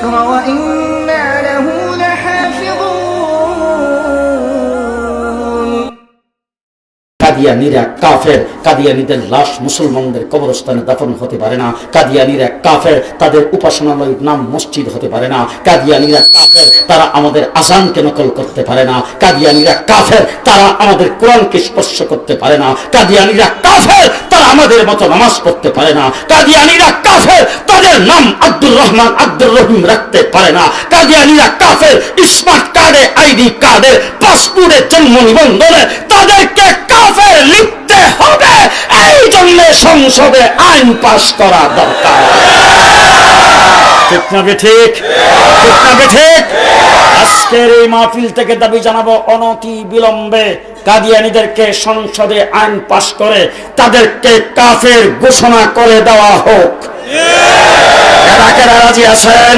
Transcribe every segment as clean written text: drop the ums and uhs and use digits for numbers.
الذكر وإنا له لحافظون কাদিয়ানীরা কাফের, কাদিয়ানীদের লাশ মুসলমানদের কবরস্থানে দাফন হতে পারে না। কাদিয়ানীরা কাফের, তাদের উপাসনালয়ের নাম মসজিদ হতে পারে না। কাদিয়ানীরা কাফের, তারা আমাদের আযানকে নকল করতে পারে না। কাদিয়ানীরা কাফের, তারা আমাদের কোরআনকে স্পর্শ করতে পারে না। কাদিয়ানীরা কাফের, তারা আমাদের মতো নামাজ পড়তে পারে না। কাদিয়ানীরা কাফের, তাদের নাম আব্দুর রহমান আব্দুর রহিম রাখতে পারে না। কাদিয়ানীরা কাফের, স্মার্ট কার্ডে, আইডি কার্ডে, পাসপোর্টে, জন্ম নিবন্ধনে তাদেরকে কাফের লিখতে হবে। এই জন্য সংসদে আইন পাস করা দরকার। ঠিক না ঠিক? ঠিক না ঠিক? আজকের এই মাহফিল থেকে দাবি জানাবো, অনতি বিলম্বে কাদিয়ানীদেরকে সংসদে আইন পাস করে তাদেরকে কাফের ঘোষণা করে দেওয়া হোক। এরা রাজি আছেন?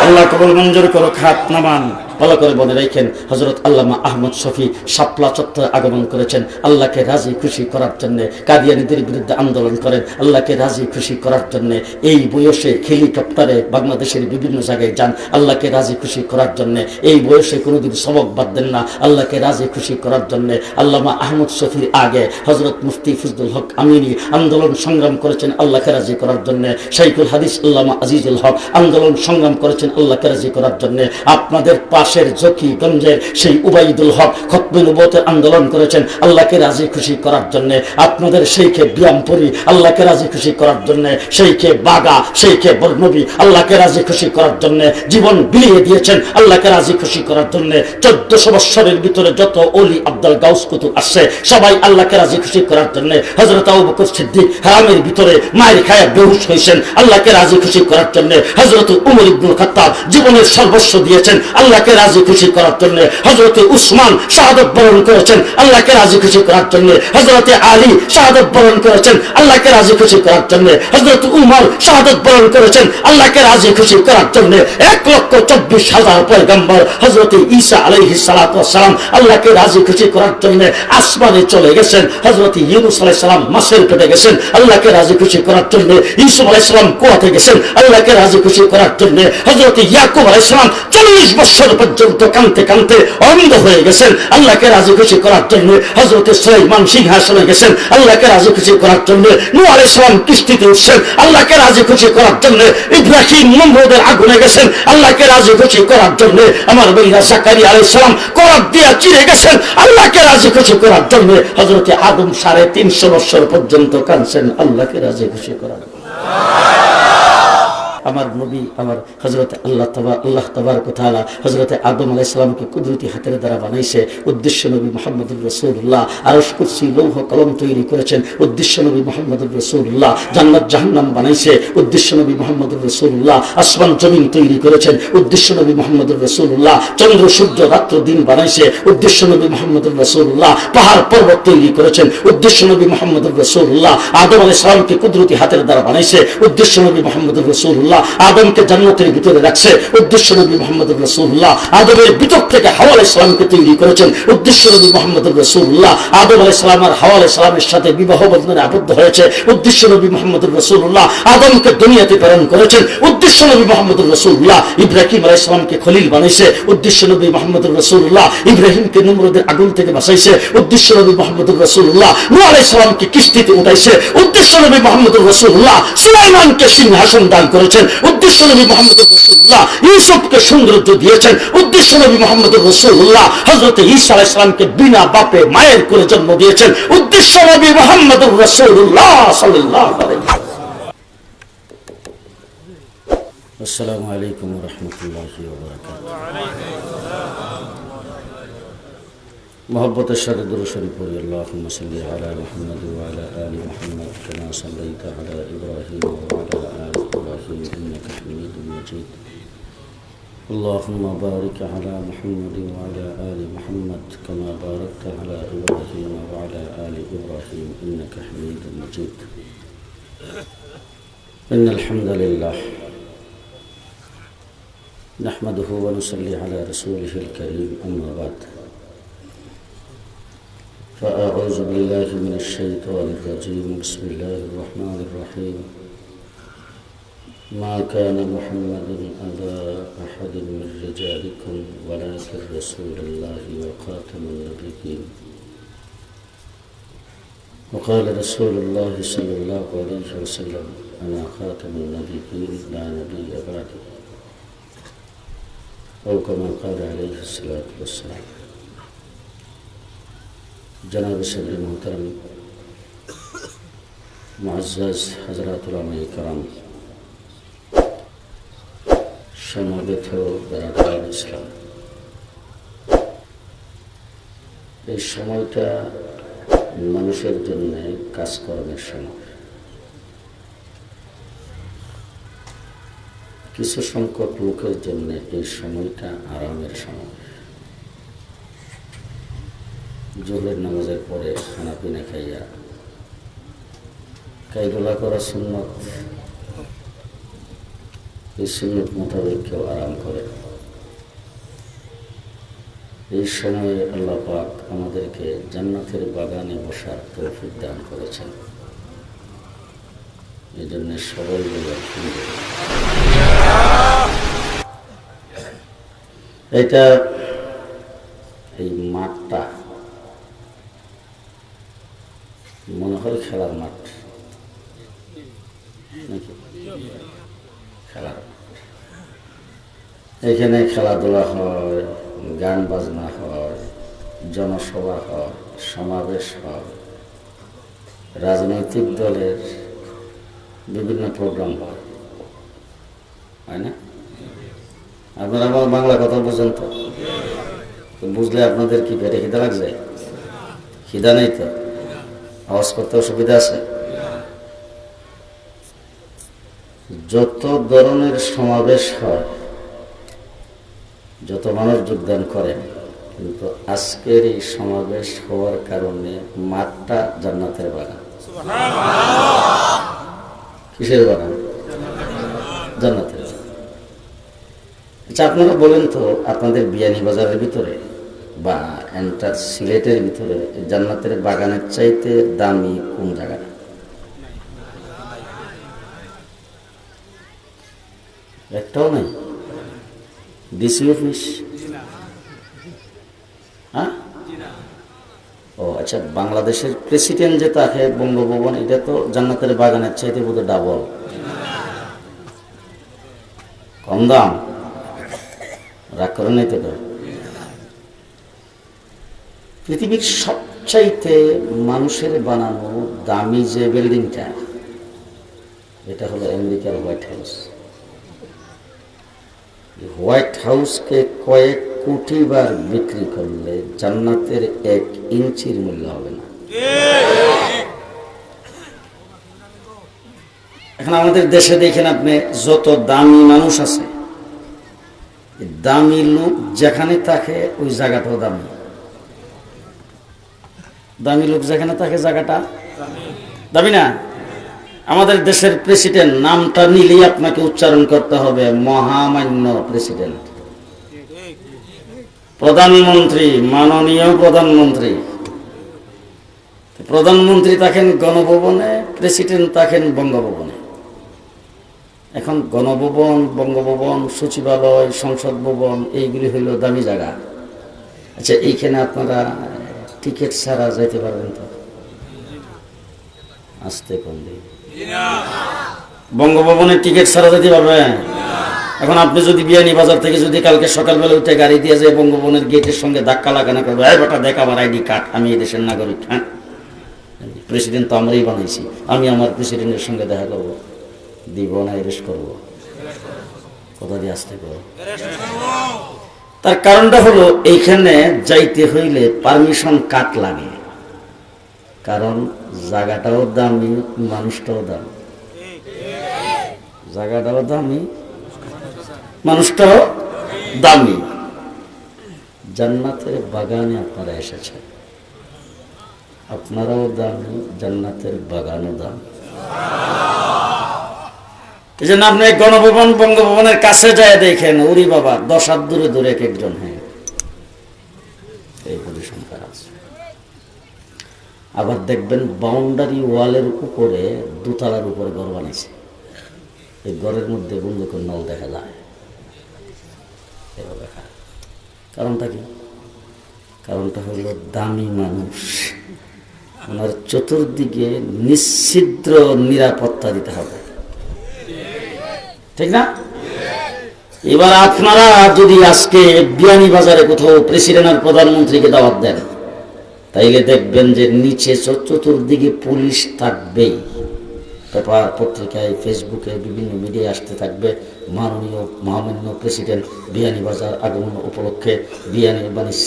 আল্লাহ কবুল মঞ্জুর করো। খাত নামান ভালো করে বলে রাখেন, হযরত আল্লামা আহমদ শফি শাপলা চত্বরে আগমন করেছেন আল্লাহকে রাজি খুশি করার জন্য। কাদিয়ানীদের বিরুদ্ধে আন্দোলন করেন আল্লাহকে রাজি খুশি করার জন্য। এই বয়সে হেলিকপ্টারে বাংলাদেশের বিভিন্ন জায়গায় যান আল্লাহকে রাজি খুশি করার জন্য। এই বয়সে কোনোদিন সবক বাদ দেন না আল্লাহকে রাজি খুশি করার জন্য। আল্লামা আহমদ শফির আগে হযরত মুফতি ফজলুল হক আমিনী আন্দোলন সংগ্রাম করেছেন আল্লাহকে রাজি করার জন্য। শাইখুল হাদিস আল্লামা আজিজুল হক আন্দোলন সংগ্রাম করেছেন আল্লাহকে রাজি করার জন্য। আপনাদের পাশের জকিগঞ্জের সেই উবাইদুল হক খতমে নবুয়তের আন্দোলন করেছেন আল্লাহকে রাজি খুশি করার জন্য। আপনাদের সেইখে বিয়ামপুরি আল্লাহকে রাজি খুশি করার জন্য। সেইখে বাগা, সেইখে বর্ণবী আল্লাহকে রাজি খুশি করার জন্য জীবন বিলিয়ে দিয়েছেন আল্লাহকে রাজি খুশি করার জন্য। 1400 বৎসরের ভিতরে যত ওলি আব্দুল গাউস কুতুব আসছে সবাই আল্লাহকে রাজি খুশি করার জন্য। হযরত আবু বকর সিদ্দিক হারামের ভিতরে মায়ের খায়া বেহুশ হয়েছেন আল্লাহকে রাজি খুশি করার জন্য। হযরত উমর ইবনুল খাত্তাব জীবনের সর্বস্ব দিয়েছেন আল্লাহকে রাজি খুশি করার জন্য। হযরত উসমান শাহাদাত বরণ করেছেন আল্লাহকে রাজি খুশি করার জন্য। হযরত আলী শাহাদাত বরণ করেছেন আল্লাহকে রাজি খুশি করার জন্য। হযরত উমর শাহাদাত বরণ করেছেন আল্লাহকে রাজি খুশি করার জন্য। 1,24,000 পয়গম্বর হযরত ঈসা আলাইহিস সালাতু ওয়াস সালাম আল্লাহকে রাজি খুশি করার জন্য আসমানে চলে গেছেন। হযরত ইউনূস আলাইহিস সালাম মাছের পেটে গেছেন আল্লাহকে রাজি খুশি করার জন্য। ইউসুফ আলাইহিস সালাম কুয়াতে গেছেন আল্লাহকে রাজি খুশি করার জন্য। হযরত ইয়াকুব আলাইহিস সালাম 40 বছর পর্যন্ত কাঁদতে কাঁদতে অন্ধ হয়ে গেছেন আল্লাহকে রাজি খুশি করার জন্য। হযরত সুলাইমান সিংহাসনে গেছেন আল্লাহকে রাজি খুশি করার জন্য। নূহ আলাইহিস সালাম কিস্তিতে উঠছেন আল্লাহকে রাজি খুশি করার জন্য। ইব্রাহিম নমরুদের আগুনে গেছেন আল্লাহকে রাজি খুশি করার জন্য। আমার ভাইরা জাকারিয়া আলাইহিস সালাম করাত দিয়া চিরে গেছেন আল্লাহকে রাজি খুশি করার জন্য। হযরত আদম 350 বছর পর্যন্ত কাঁদছেন আল্লাহকে রাজি খুশি করার জন্য। আমার নবী আমার হযরত আল্লাহ তাবারক ওয়া তাআলা হযরত আদম আলাইহিস সালামকে কুদরতি হাতের দ্বারা বানাইছে। উদ্দেশ্য নবী মুহাম্মদুর রাসূলুল্লাহ আরশ কুরসি লৌহ কলম তৈরি করেছেন। উদ্দেশ্য নবী মুহাম্মদুর রাসূলুল্লাহ জান্নাত জাহান্নাম বানাইছে। উদ্দেশ্য নবী মুহাম্মদুর রাসূলুল্লাহ আসমান জমিন তৈরি করেছেন। উদ্দেশ্য নবী মুহাম্মদুর রাসূলুল্লাহ চন্দ্র সূর্য রাত্র দিন বানাইছে। উদ্দেশ্য নবী মুহাম্মদুর রাসূলুল্লাহ পাহাড় পর্বত তৈরি করেছেন। উদ্দেশ্য নবী মুহাম্মদুর রাসূলুল্লাহ আদম আলাইহিস সালামকে কুদরতি হাতের দ্বারা বানাইছে। উদ্দেশ্য নবী মুহাম্মদুর রাসূলুল্লাহ আদমকে জান্নাতের ভিতরে রাখছে। উদ্দেশ্য নবী মুহাম্মদুর রাসূলুল্লাহ আদমের ভিতর থেকে হাওয়া আলাইহিস সালামকে তৈরি করেছেন। উদ্দেশ্য নবী মুহাম্মদুর রাসূলুল্লাহ আদম আলাইহিস সালাম আর হাওয়া আলাইহিস সালামের সাথে বিবাহ বন্ধনে আবদ্ধ হয়েছে। উদ্দেশ্য নবী মুহাম্মদুর রাসূলুল্লাহ আদমকে দুনিয়াতে প্রেরণ করেছেন। উদ্দেশ্য নবী মুহাম্মদুর রাসূলুল্লাহ ইব্রাহিম আলাইহিস সালামকে খলিল বানাইছে। উদ্দেশ্য নবী মুহাম্মদুর রাসূলুল্লাহ ইব্রাহিমকে নমরুদের আগুন থেকে বাঁচাইছে। উদ্দেশ্য নবী মুহাম্মদুর রাসূলুল্লাহ নূহ আলাইহিস সালামকে কিস্তিতে উঠাইছে। উদ্দেশ্য নবী মুহাম্মদুর রাসূলুল্লাহ সুলাইমানকে সিংহাসন দান করেছেন। উদ্দেশ্য নবী মুহাম্মদুর রাসূলুল্লাহ ইউসুফকে সৌন্দর্য দিয়েছেন। উদ্দেশ্য নবী মুহাম্মদুর রাসূলুল্লাহ হযরত ঈসা আলাইহিস সালামকে বিনা বাপে মায়ের কোলে জন্ম দিয়েছেন। উদ্দেশ্য নবী মুহাম্মদুর রাসূলুল্লাহ সাল্লাল্লাহু আলাইহি আসসালামু আলাইকুম ওয়া রাহমাতুল্লাহি ওয়া বারাকাতুহু। মুহাব্বতের সাথে দুরূদ শরীফ পড়ি। আল্লাহুম্মা সাল্লি আলা মুহাম্মাদ ওয়া আলা আলি মুহাম্মাদ কামা সাল্লাইতা আলা ইব্রাহিম ওয়া আলা আলি ইব্রাহিম ইন্নাকা হামিদুম মাজিদ। اللهم بارك على محمد وعلى آل محمد كما باركت على إبراهيم وعلى آل إبراهيم إنك حميد مجيد. إن الحمد لله نحمده ونصلي على رسوله الكريم أما بعد فأعوذ بالله من الشيطان الرجيم بسم الله الرحمن الرحيم ما كان محمد أبا أحد من رجالكم ولكن رسول الله وخاتم النبيين وقال رسول الله صلى الله عليه وسلم أنا خاتم النبيين لا نبي بعدي أو كما قال عليه الصلاة والسلام جناب سيد المحترم معزز حضرات علماء کرام সমবেত দারাকাল ইসলাম, এই সময়টা মানুষের জন্য কাজকর্মের সময়। কিছু সংখ্যক লোকের জন্য এই সময়টা আরামের সময়। জোহরের নামাজের পরে খানা পিনা খাইয়া কাইলুলা করা সুন্নত, এই সুন্নত মোতাবেক কেউ আরাম করে। এই সময়ে আল্লাহ পাক আমাদেরকে জান্নাতের বাগানে বসার তৌফিক দান করেছেন। এই জন্য সবাই বলে এটা এই মাঠটা মনে হয় খেলার মাঠ নাকি? খেলার এখানে খেলাধুলা হয়, গান বাজনা হয়, জনসভা হয়, সমাবেশ হয়, রাজনৈতিক দলের বিভিন্ন প্রোগ্রাম হয় না? আপনারা আমার বাংলা কথা বোঝেন তো? বুঝলে আপনাদের কি পেটে খিদা লাগছে? খিদা নেই তো? আওয়াজ করতে অসুবিধা আছে? যত ধরনের সমাবেশ হয়, যত মানুষ যোগদান করেন, কিন্তু আজকের এই সমাবেশ হওয়ার কারণে মাঠটা জান্নাতের বাগান। কিসের বাগান? জান্নাতের। আচ্ছা, আপনারা বলেন তো, আপনাদের বিয়ানীবাজারের ভিতরে বা এন্টার সিলেটের ভিতরে জান্নাতের বাগানের চাইতে দামি কোন জায়গাটা? একটাও নাই। DC office? হ্যাঁ, ও আচ্ছা, বাংলাদেশের প্রেসিডেন্ট যে থাকে বঙ্গভবন, এটা তো জান্নাতের বাগানের চাইতে বোধহয় ডাবল। কম দাম? রাগ করে নাই তো? পৃথিবীর সবচাইতে মানুষের বানানো দামি যে বিল্ডিংটা, এটা হলো আমেরিকার হোয়াইট হাউস। হোয়াইট হাউসকে কয়েক কোটি বার বিক্রি করলে জান্নাতের 1 ইঞ্চির মূল্য হবে না। এখন আমাদের দেশে দেখেন আপনি, যত দামি মানুষ আছে, দামি লোক যেখানে থাকে ওই জায়গাটাও দামি। দামি লোক যেখানে থাকে জায়গাটা দামি না? আমাদের দেশের প্রেসিডেন্ট নামটা নিলেই আপনাকে উচ্চারণ করতে হবে মহামান্য প্রেসিডেন্ট। প্রধানমন্ত্রী, মাননীয় প্রধানমন্ত্রী। প্রধানমন্ত্রী থাকেন গণভবনে, প্রেসিডেন্ট থাকেন বঙ্গভবনে। এখন গণভবন, বঙ্গভবন, সচিবালয়, সংসদ ভবন, এইগুলি হইল দামি জায়গা। আচ্ছা, এইখানে আপনারা টিকিট ছাড়া যাইতে পারবেন তো? আসতে কম দিন। বঙ্গভবনের টিকিট ছাড়া যেতে পারবেন? এখন আপনি যদি বিয়ানীবাজার থেকে যদি কালকে সকালবেলা উঠে গাড়ি দিয়ে যায় বঙ্গভবনের গেটের সঙ্গে ধাক্কা লাগানো করবে, এই বেটা দেখ আমার আইডি কার্ড, আমি এই দেশের নাগরিক। হ্যাঁ, প্রেসিডেন্ট তো আমরাই বানাইছি, আমি আমার প্রেসিডেন্টের সঙ্গে দেখা করব, দিব না অ্যারেস্ট করব? কথা দিয়ে আসতে করব। তার কারণটা হলো, এইখানে যাইতে হইলে পারমিশন কাট লাগে, কারণ জায়গাটাও দামি, মানুষটাও দামি। জায়গাটাও দামি, মানুষটাও দামি। জান্নাতের বাগানে আপনারা এসেছেন, আপনারাও দামি, জান্নাতের বাগানও দামি। এই জন্য আপনি গণভবন, বঙ্গভবনের কাছে যায় দেখেন, ওরি বাবা 10 হাত দূরে দূরে এক একজন। হ্যাঁ, এই পরিসংখ্যান আছে। আবার দেখবেন বাউন্ডারি ওয়ালের উপরে, দোতলার উপরে ঘর বানাইছে। এই ঘরের মধ্যে বন্দুকের নল দেখা যায়। এভাবে খায়। কারণটা কি? কারণটা হলো দামি মানুষ, ওনার চতুর্দিকে নিশ্ছিদ্র নিরাপত্তা দিতে হবে, ঠিক না? এবার আপনারা যদি আজকে বিয়ানীবাজারে কোথাও প্রেসিডেন্ট আর প্রধানমন্ত্রীকে দাওয়াত দেন, তাইলে দেখবেন যে নিচে চতুর্দিকে পুলিশ থাকবেই। পেপার, পত্রিকায়, ফেসবুকে, বিভিন্ন মিডিয়ায় আসতে থাকবে মাননীয় মহামান্য প্রেসিডেন্ট বিয়ানীবাজার আগমন উপলক্ষে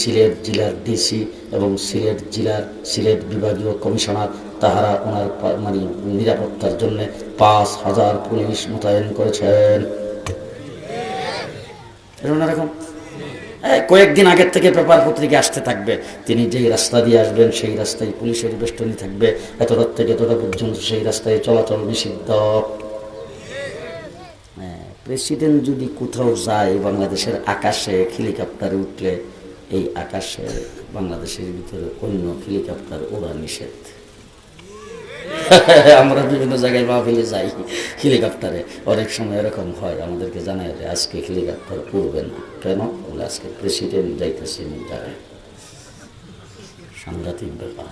সিলেট জেলার ডিসি এবং সিলেট বিভাগীয় কমিশনার তাহারা ওনার নিরাপত্তার জন্য 5,000 পুলিশ মোতায়েন করেছেন। এরকম কয়েকদিন আগের থেকে পেপার পত্রিকা আসতে থাকবে, তিনি যেই রাস্তা দিয়ে আসবেন সেই রাস্তায় পুলিশের বেষ্টনী থাকবে, এত রাত থেকে এতটা পর্যন্ত সেই রাস্তায় চলাচল নিষিদ্ধ। প্রেসিডেন্ট যদি কোথাও যায় বাংলাদেশের আকাশে হেলিকপ্টারে উঠলে এই আকাশে বাংলাদেশের ভিতরে অন্য হেলিকপ্টার ওড়া নিষেধ। আমরা বিভিন্ন জায়গায় মাহফিলে যাই হেলিকপ্টারে, অনেক সময় এরকম হয়, আমাদেরকে জানায় যে আজকে হেলিকপ্টার উড়বে না। কেন? বলে আজকে প্রেসিডেন্ট যাইতেছে জায়গায়। সাংঘাতিক ব্যাপার।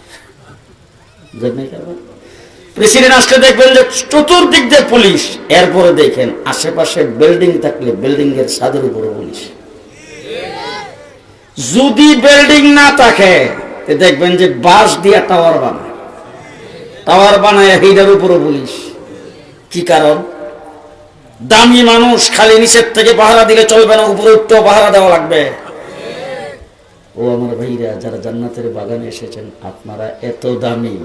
প্রেসিডেন্ট আসলে দেখবেন যে চতুর্দিক দিয়ে পুলিশ, এরপরে দেখেন আশেপাশে বিল্ডিং থাকলে বিল্ডিং এর ছাদের উপরে পুলিশ। যদি বিল্ডিং না থাকে দেখবেন যে বাঁশ দিয়ে টাওয়ার বানায়, টাওয়ার বানায় এইটার উপরে পুলিশ। কি কারণ? দামি মানুষ, খালি নিচের থেকে পাহারা দিলে চলবে না, উপরে উঠতেও পাহারা দেওয়া লাগবে। ও আমার ভাইরা, যারা জান্নাতের বাগানে এসেছেন, আপনারা এত দামি,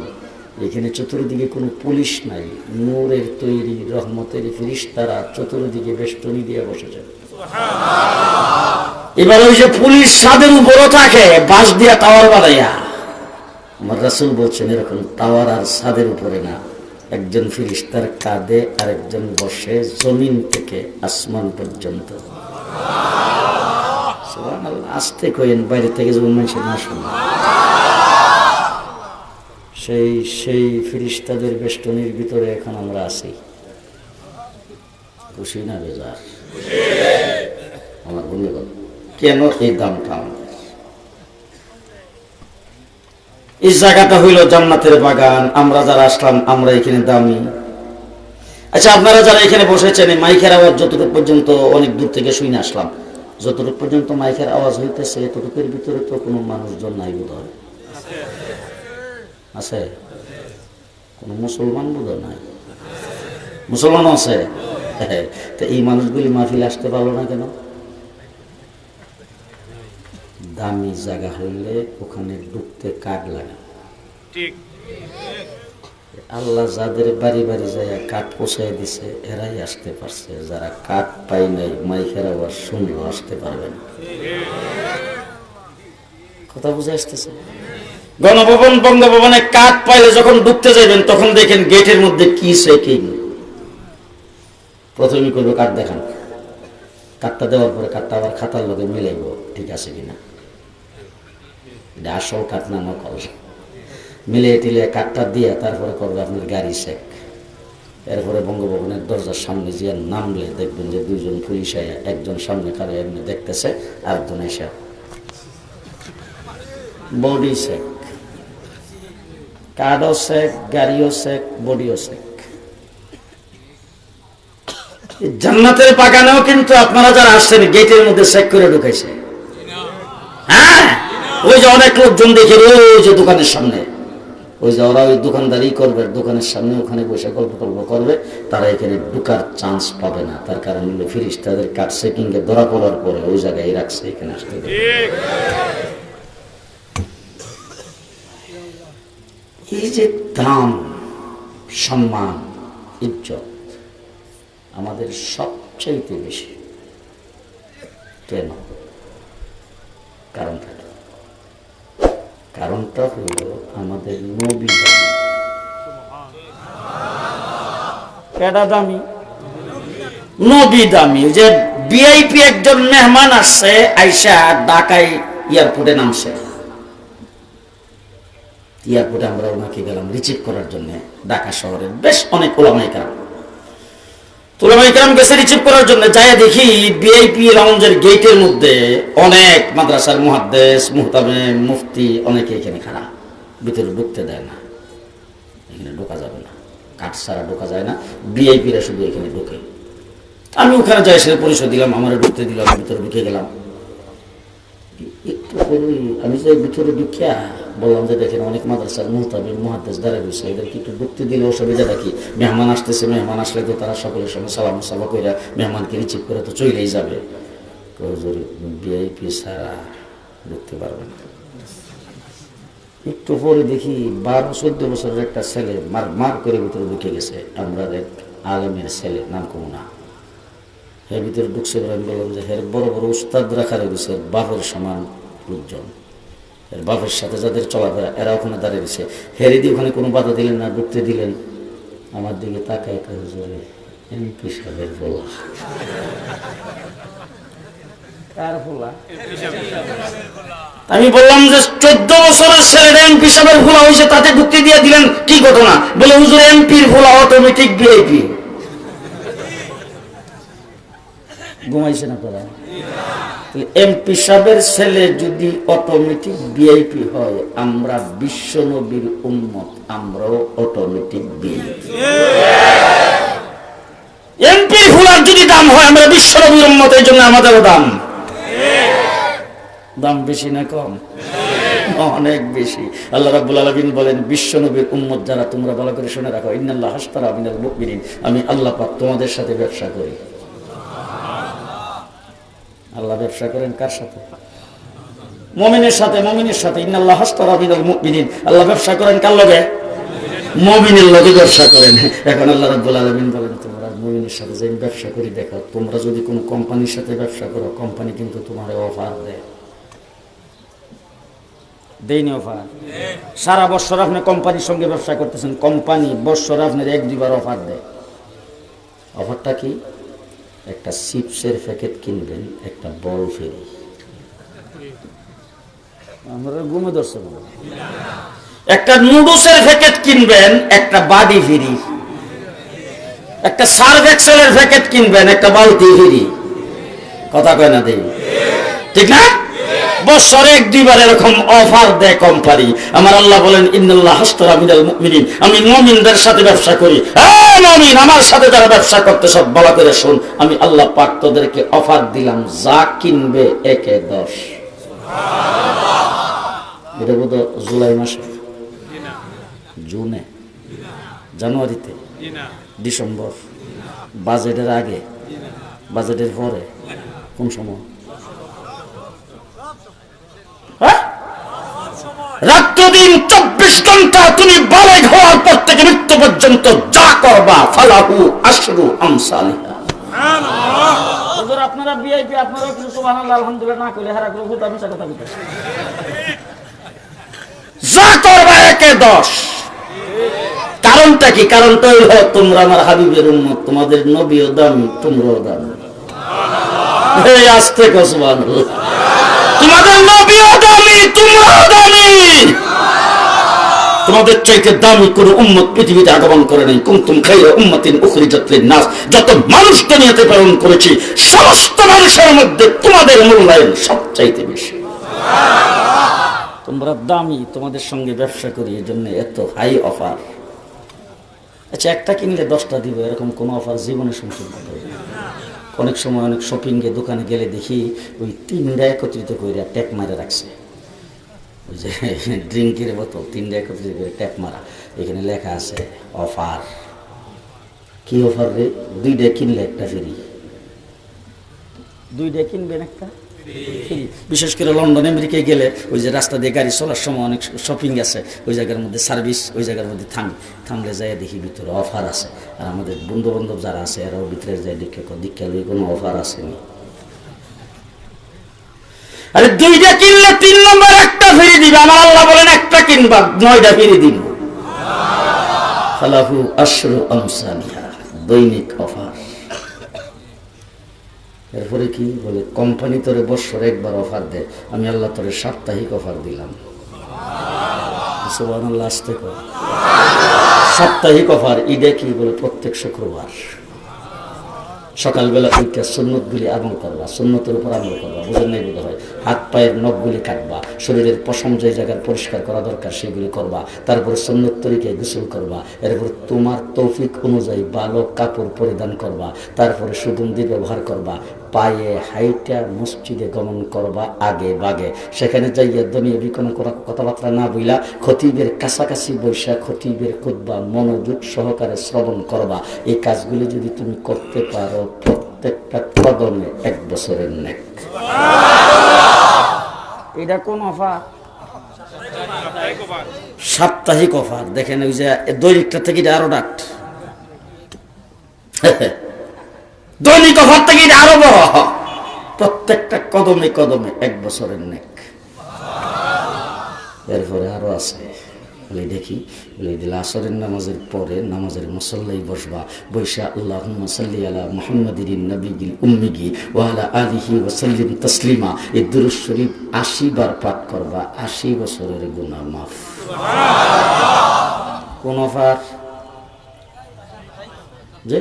এখানে চতুর্দিকে কোনো পুলিশ নাই, নূরের তৈরি রহমতের ফেরেশতারা চতুর্দিকে বেষ্টনী দিয়ে বসেছেন। এবার ওই যে পুলিশ ছাদের উপরও থাকে বাঁশ দিয়া টাওয়ার বানাইয়া। আমার রাসূল বলছেন এরকম টাওয়ার আর ছাদের উপরে না, একজন ফেরেশতার কাঁধে আরেকজন বসে জমিন থেকে আসমান পর্যন্ত। সুবহানাল্লাহ। আস্তে কইেন, বাইরে থেকে যেমন মানুষ না শুনে। সেই ফেরেশতাদের বেষ্টনীর ভিতরে এখন আমরা আছি। খুশি না বেজার? আমার বন্ধুগণ, কেন এই দামটা? এই জায়গাটা হইল জান্নাতের বাগান, আমরা যারা আসলাম আমরা এখানে দামি। আচ্ছা, আপনারা যারা এখানে বসেছেন, মাইকের আওয়াজ যতটুকু পর্যন্ত, অনেক দূর থেকে শুনে আসলাম, যতটুকু পর্যন্ত মাইকের আওয়াজ হইতেছে এতটুকুর ভিতরে তো কোনো মানুষজন নাই বোধ হয়। আছে? কোন মুসলমান বোধ নাই? মুসলমানও আছে? তো এই মানুষগুলি মাহফিলে আসতে পারলো না কেন? দামি জায়গা হইলে ওখানে ঢুকতে কাঠ লাগে। আল্লাহ যাদের বাড়ি বাড়ি যায় কাঠ পৌঁছায় দিছে এরাই আসতে পারছে, যারা কাঠ পাই নাই মাইকের আওয়াজ শুনলেও আসতে পারবে না। কথা বুঝে আসতেছে? গণভবন, বঙ্গভবনে কাঠ পাইলে যখন ঢুকতে যাবেন তখন দেখেন গেটের মধ্যে কি চেকিং। প্রথমে করবে কাঠ দেখান, কাঠটা দেওয়ার পরে কাঠটা আবার খাতার লোকে মিলাইব ঠিক আছে কিনা, এটা আসল কাঠ না নকল, মিলিয়ে টিলে কাঠটা দিয়ে তারপরে করবে আপনার গাড়ি চেক। এরপরে বঙ্গভবনের দরজার সামনে যে নামলে দেখবেন যে দুইজন পুলিশ আয়া, একজন সামনে কারো এমনি দেখতেছে, আরেকজন এসে বডি চেক, কার্ডও চেক, গাড়িও চেক, বডিও চেক। জান্নাতের বাগানেও কিন্তু আপনারা যারা আসছেন গেটের মধ্যে চেক করে ঢুকাইছে। হ্যাঁ, ওই যে অনেক লোকজন দেখে ওই যে দোকানের সামনে, ওই যে ওরা ওই দোকানদারি করবে, দোকানের সামনে ওখানে বসে গল্প করবে, তারা এখানে ঢুকার চান্স পাবে না। তার কারণ হলো ফেরেশতাদের কাঠ চেকিং এ ধরা পড়ার পরে ওই জায়গায় রাখছে, এখানে আসতে দেবে। এই যে দাম, সম্মান, ইজ্জত আমাদের সবচাইতে বেশি। কেন? কারণটা হইল আমাদের নবী দামি। কেডা দামি? নবী দামি। যে ভিআইপি একজন মেহমান আসছে, আইসা ঢাকায় এয়ারপোর্টে নামছে, এয়ারপোর্টে আমরা ওনাকে গেলাম রিসিভ করার জন্য। ঢাকা শহরের বেশ অনেক ওলামায়ে কেরাম, উলামায়ে কেরাম গেছে রিসিভ করার জন্য, যায় দেখি ভিআইপি লাউঞ্জের গেটের মধ্যে অনেক মাদ্রাসার মুহাদ্দিস, মুহতামিম, মুফতি অনেকে এখানে খাড়া, ভিতরে ঢুকতে দেয় না, এখানে ঢোকা যাবে না, কাঠ ছাড়া ঢোকা যায় না, ভিআইপিরা শুধু এখানে ঢোকে। আমি ওখানে যাই, সে পরিচয় দিলাম, আমার ঢুকতে দিলাম, ভিতরে ঢুকে গেলাম। একটু আমি যে ভিতরে ঢুকিয়া বললাম যে দেখেন অনেক মাদ্রাসার মুহতামিম, মুহাদ্দিস দাঁড়ায় রয়েছে, এদেরকে একটু ঢুকতে দিলে অসুবিধাটা কি? মেহমান আসতেছে, মেহমান আসলে তো তারা সকলের সঙ্গে সালাম সালা করে মেহমানকে রিসিভ করে তো চলেই যাবে, ভিআইপি ছাড়া ঢুকতে পারবে না। একটু পরে দেখি 12-14 বছরের একটা ছেলে মার করে ভিতরে ঢুকে গেছে, আমরা এক আলেমের ছেলে, নাম কমুনা, এর ভিতরে ঢুকছে। আমি বললাম যে এর বড় বড় উস্তাদ রাখা রয়েছে, বাপের সমান লোকজন, এর বাপের সাথে যাদের চলাফেরা এরা ওখানে দাঁড়িয়ে দিচ্ছে, হেরিদি ওখানে কোনো বাধা দিলেন না, ঢুকতে দিলেন। আমার দিকে তাকায় হুজুরে এমপি সাহেবের বলা, কার বলা? আমি বললাম যে 14 বছরের ছেলেটা এমপি সাহেবের ভোলা হয়েছে, তাতে ঢুকতে দিয়ে দিলেন, কি ঘটনা? বলে হুজুর এমপির ভোলা অটোমেটিক ভিআইপি। ঘুমাইছেন আপনারা? এমপি সাহেবের ছেলে যদি অটোমেটিক ভিআইপি হয়, আমরা বিশ্ব নবীর উম্মত, আমরাও অটোমেটিক ভিআইপি। এমপি ভোলার যদি দাম হয়, আমরা বিশ্ব নবীর উম্মত, এই জন্য আমাদেরও দাম। দাম বেশি না কম? অনেক বেশি। আল্লাহ রাব্বুল আলামিন বলেন, বিশ্ব নবীর উম্মত যারা, তোমরা ভালো করে শুনে রাখো, ইন্নাল্লাহ আশতারা মিনাল মুমিনিন, আমি আল্লাহ পাক তোমাদের সাথে ব্যবসা করি। আল্লাহ ব্যবসা করেন কার সাথে? মুমিনের সাথে, মুমিনের সাথে। ইন্নাল্লাহ আশতারা মিনাল মুমিনিন, আল্লাহ ব্যবসা করেন কার লগে? মুমিনের লগে ব্যবসা করেন। এখন আল্লাহ রাব্বুল আলামিন বলেন, তোমরা মুমিনের সাথে যে ব্যবসা করি দেখো, তোমরা যদি কোনো কোম্পানির সাথে ব্যবসা করো, কোম্পানি কিন্তু তোমার অফার দেয়। দেয়নি অফার? সারা বছর আপনি কোম্পানির সঙ্গে ব্যবসা করতেছেন, কোম্পানি বছর আপনার 1-2 বার অফার দেয়। অফারটা কি? একটা চিপসের প্যাকেট কিনবেন, একটা বল ফ্রি। আমরা ঘুমে ধরছে, একটা নুডলসের প্যাকেট কিনবেন, একটা বাডি ফ্রি। একটা সার্ফ এক্সেলের প্যাকেট কিনবেন, একটা বালতি ফ্রি। কথা কয় না দেই? ঠিক না? বছরে 1-2 বার এরকম অফার দেয় কোম্পানি। আমার আল্লাহ বলেন, ইন্নাল্লাহ আশতারা মিনাল মুমিনিন, আমি মুমিনদের সাথে ব্যবসা করি। হ্যাঁ মুমিন, আমার সাথে যারা ব্যবসা করতে, সব ভালো করে শুন, আমি আল্লাহ পাক তোদেরকে অফার দিলাম, যা কিনবে 1-10। সুবহানাল্লাহ। এটা বোধ জুলাই মাসে, জুনে, জানুয়ারিতে, ডিসেম্বর, বাজেটের আগে, বাজেটের পরে, কোন সময়? রাত্র দিন 24 ঘন্টা তুমি বালেগ হওয়ার পর থেকে মৃত্যু পর্যন্ত যা করবা, ফালাহু আশরু আমসালিহা। সুবহানাল্লাহ। হুজুর আপনারা ভিআইপি, আপনারাও কিছু সুবহানাল্লাহ আলহামদুলিল্লাহ না কইলে হারা করে ভূত আমি কথা বলতে। যা করবা 1-10। কারণটা কি? কারণটা হলো তোমরা আমার হাবিবের উম্মত, তোমাদের নবীও দামি, তোমরাও দামি। সুবহানাল্লাহ। এই আস্তে কও সুবহানাল্লাহ। তোমাদের নবীও দামি, তোমরাও দামি। তোমাদের চাইতে দামি কোনো উম্মত পৃথিবীতে আগমন করে নাই। কুনতুম খায়রা উম্মাতিন উখরিজাত লিন-নাস, যত মানুষকে নিয়ে প্রেরণ করেছি, সমস্ত মানুষের মধ্যে তোমাদের মূল্যায়ন সবচাইতে বেশি। সুবহানাল্লাহ। তোমরা দামি, তোমাদের সঙ্গে ব্যবসা করি, এই জন্য এত হাই অফার। আচ্ছা, একটা কিনলে 10টা দিবে, এরকম কোন অফার জীবনে শুনতে পাবে না। অনেক সময় অনেক শপিংয়ে দোকানে গেলে দেখি ওই 3টা একত্রিত করে ট্যাপ মারে রাখছে, ওই যে ড্রিঙ্কের বোতল 3টা একত্রিত করে ট্যাপ মারা, এখানে লেখা আছে অফার। কি অফার রে? 2টা কিনলে একটা ফ্রি। 2টা কিনবেন একটা ফ্রি। বিশেষ করে লন্ডন আমেরিকায় গেলে ওই যে রাস্তা দিয়ে গাড়ি চলার সময় অনেক শপিং আছে, ওই জায়গার মধ্যে সার্ভিস, ওই জায়গার মধ্যে থামলে যায় দেখি ভিতরে অফার আছে। আর আমাদের বন্ধু বান্ধব যারা আছে এরাও ভিতরে যায় দীক্ষা লই কোনো অফার আসেনি। আরে 2টা কিনলে 3 নম্বর একটা ফ্রি দিবে। আমার আল্লাহ বলেন একটা কিনবা 9টা ফ্রি দিব। ফালাহু আশরু আমসালিহা, দৈনিক অফার। এরপরে কি বলে? কোম্পানি তোরে বছরে 1 বার অফার দেয়, আমি আল্লাহ তোরে সাপ্তাহিক অফার দিলাম। সুবহানাল্লাহ। আসতে কর। সাপ্তাহিক অফার। ঈদে কি বলে? প্রত্যেক শুক্রবার। সকালবেলা উঠে সুন্নতগুলি আমল করবা, সুন্নতের উপর আমল করবা, বুঝেন নাই বোধ হয়। হাত পায়ের নখগুলি কাটবা, শরীরের পশম যে জায়গায় পরিষ্কার করা দরকার সেগুলি করবা, তারপরে সুন্নত তরিকায় গোসল করবা, এরপর তোমার তৌফিক অনুযায়ী ভালো কাপড় পরিধান করবা, তারপরে সুগন্ধি ব্যবহার করবা, পায়ে হাইটা মসজিদে গমন করবা আগে বাগে, সেখানে যাইয়া দুনিয়াবি কোনো কথাবার্তা না বইলা খতিবের কাছাকাছি বৈশা খতিবের খুতবা মনোযোগ সহকারে শ্রবণ করবা। এই কাজগুলি যদি তুমি করতে পারো প্রত্যেকটা কদমে 1 বছরের নেক। এটা কোন অফার? সাপ্তাহিক অফার। দেখেন ওই যে দৈনিকটা থেকে আরো ডাক্ট, দৈনিক অফার থেকে আরো বড়, প্রত্যেকটা কদমে কদমে 1 বছরের নেক। এরপরে আরো আছে, বলে দেখি, বলে দিল আসরের নামাজের পরে নামাজের মুসল্লাই বসবা, বৈশা আল্লাহুম্মা সাল্লি আলা মুহাম্মাদিন নবিয়িল উম্মি ওয়া আলা আলিহি ওয়া সাল্লিম তাসলিমা। এই দুরূদ শরীফ 80 বার পাঠ করবা, 80 বছরের গুনাহ মাফ। কোন অফার? যে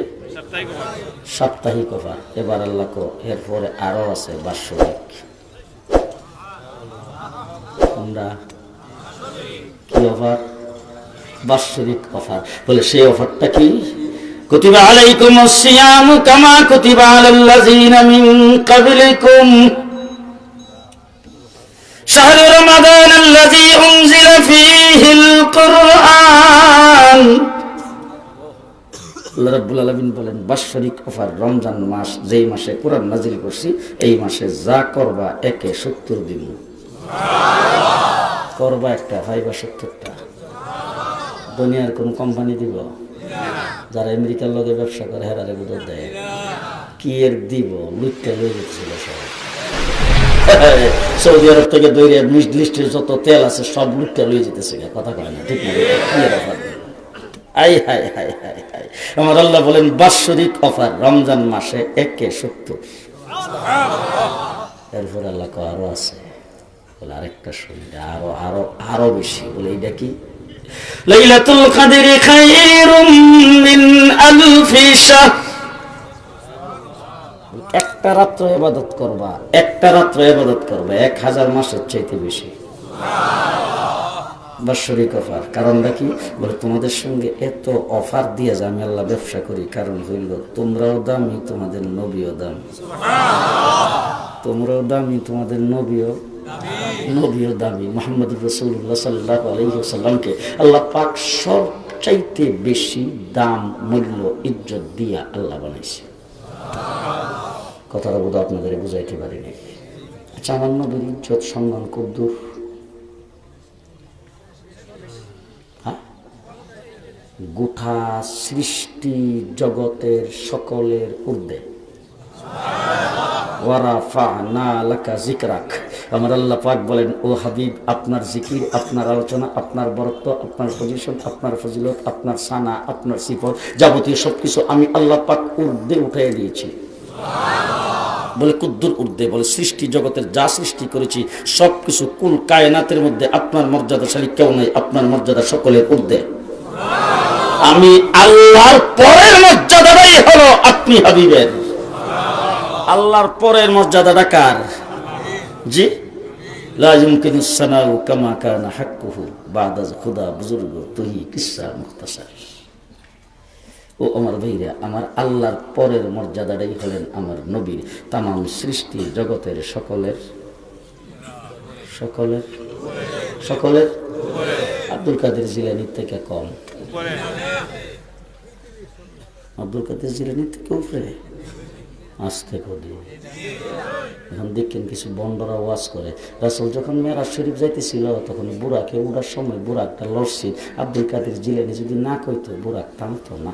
সাপ্তাহিক অফার। এবার আল্লাহ কো এরপরে আরো আছে বাৎসরিক। তোমরা কি অফার? বাৎসরিক অফার। বলে সেই অফারটা কি? কুতিবা আলাইকুমুস সিয়ামু কামা কুতিবা আলাল্লাযিনা মিন ক্বাবলিকুম শাহরু রমাদানাল্লাযী উনজিলা ফীহিল কুরআন। আল্লাহ রাব্বুল আলামিন বলেন বাৎসরিক অফার, রমজান মাস যেই মাসে কোরআন নাজিল করছি এই মাসে যা করবা একে 70 দিন করবা, একটা ভাইবা 70টা। দুনিয়ার কোন কোম্পানি দিব? যারা আমেরিকার লগে ব্যবসা করে হেরারে বুঝে দেয় কি এর দিব? লুটটা লয়ে যাচ্ছিল সব। সৌদি আরব থেকে দৈরে মিডল ইস্টের যত তেল আছে সব লুটটা লয়ে যেতেছে, কথা কয় না, ঠিক না? কি এর offer? I high high high high. আমার আল্লাহ বলেন বাৎসরিক অফার, রমজান মাসে একে 70। এরপর আল্লাহ আরো আছে, বলে আরেকটা শুনি, আরো আরো আরো বেশি। বলে এইটা কি? লাইলাতুল কদরি খায়রুম মিন আলফি শাহর। একটা রাত্র ইবাদত করবা, একটা রাত্র ইবাদত করবা 1000 মাসের চাইতে বেশি। বাৎসরিক অফার। কারণটা কি? বলে তোমাদের সঙ্গে এত অফার দিয়ে যে আমি আল্লাহ ব্যবসা করি, কারণ হইল তোমরাও দামি, তোমাদের নবীও দামি। তোমরাও দামি, তোমাদের নবীও দামি। মুহাম্মদ রাসূলুল্লাহ সাল্লাল্লাহু আলাইহি ওয়াসাল্লামকে আল্লাহ পাক সবচাইতে বেশি দাম, মূল্য, ইজ্জত দিয়া আল্লাহ বানাইছে। কথাটা বোধহয় আপনাদের বুঝাইতে পারিনি। আচ্ছা, আমার নবীর ইজ্জত সম্মান খুব দূর। গোটা সৃষ্টি জগতের সকলের ঊর্ধ্বে। ওয়ারাফা'না লাকা যিকরাক। আমার আল্লাহ পাক বলেন, ও হাবিব, আপনার জিকির, আপনার আলোচনা, আপনার বরত্ব, আপনার পজিশন, আপনার ফজিলত, আপনার সানা, আপনার সিফত, যাবতীয় সবকিছু আমি আল্লাহ পাক ঊর্ধ্বে উঠাইয়া দিয়েছি। বলে কুদ্দুর ঊর্ধ্বে। বলে সৃষ্টি জগতের যা সৃষ্টি করেছি সবকিছু কুল কায়নাতের মধ্যে আপনার মর্যাদাশালী কেউ নাই, আপনার মর্যাদা সকলের ঊর্ধ্বে। আমি আল্লাহর পরের মর্যাদাটাই হলো আপনি হাবিবের। আল্লাহর পরের মর্যাদাটা কার? জি, লা ইউমকিনুস সানাউ কামা কানা হাক্কুহু বাদা খুদা বুজুর্গ তুহি কিসসা মুখতাসার। ও আমার ভাইরা, আমার আল্লাহর পরের মর্যাদাটাই হলেন আমার নবীর। তামাম সৃষ্টি জগতের সকলের সকলের সকলের আব্দুল কাদের জিলানীর থেকে কম, আব্দুল কাদের জিলানীর থেকে উপরে। আসতে কদি এখন দেখেন কিছু বন্ডরা ওয়াজ করে, রাসূল যখন মেরাজ শরীফ যাইতেছিল তখন বুরাকে উড়ার সময় বুরাকটা লড়ছি, আব্দুল কাদের জিলানী যদি না কইতো বুরাক থামতো না।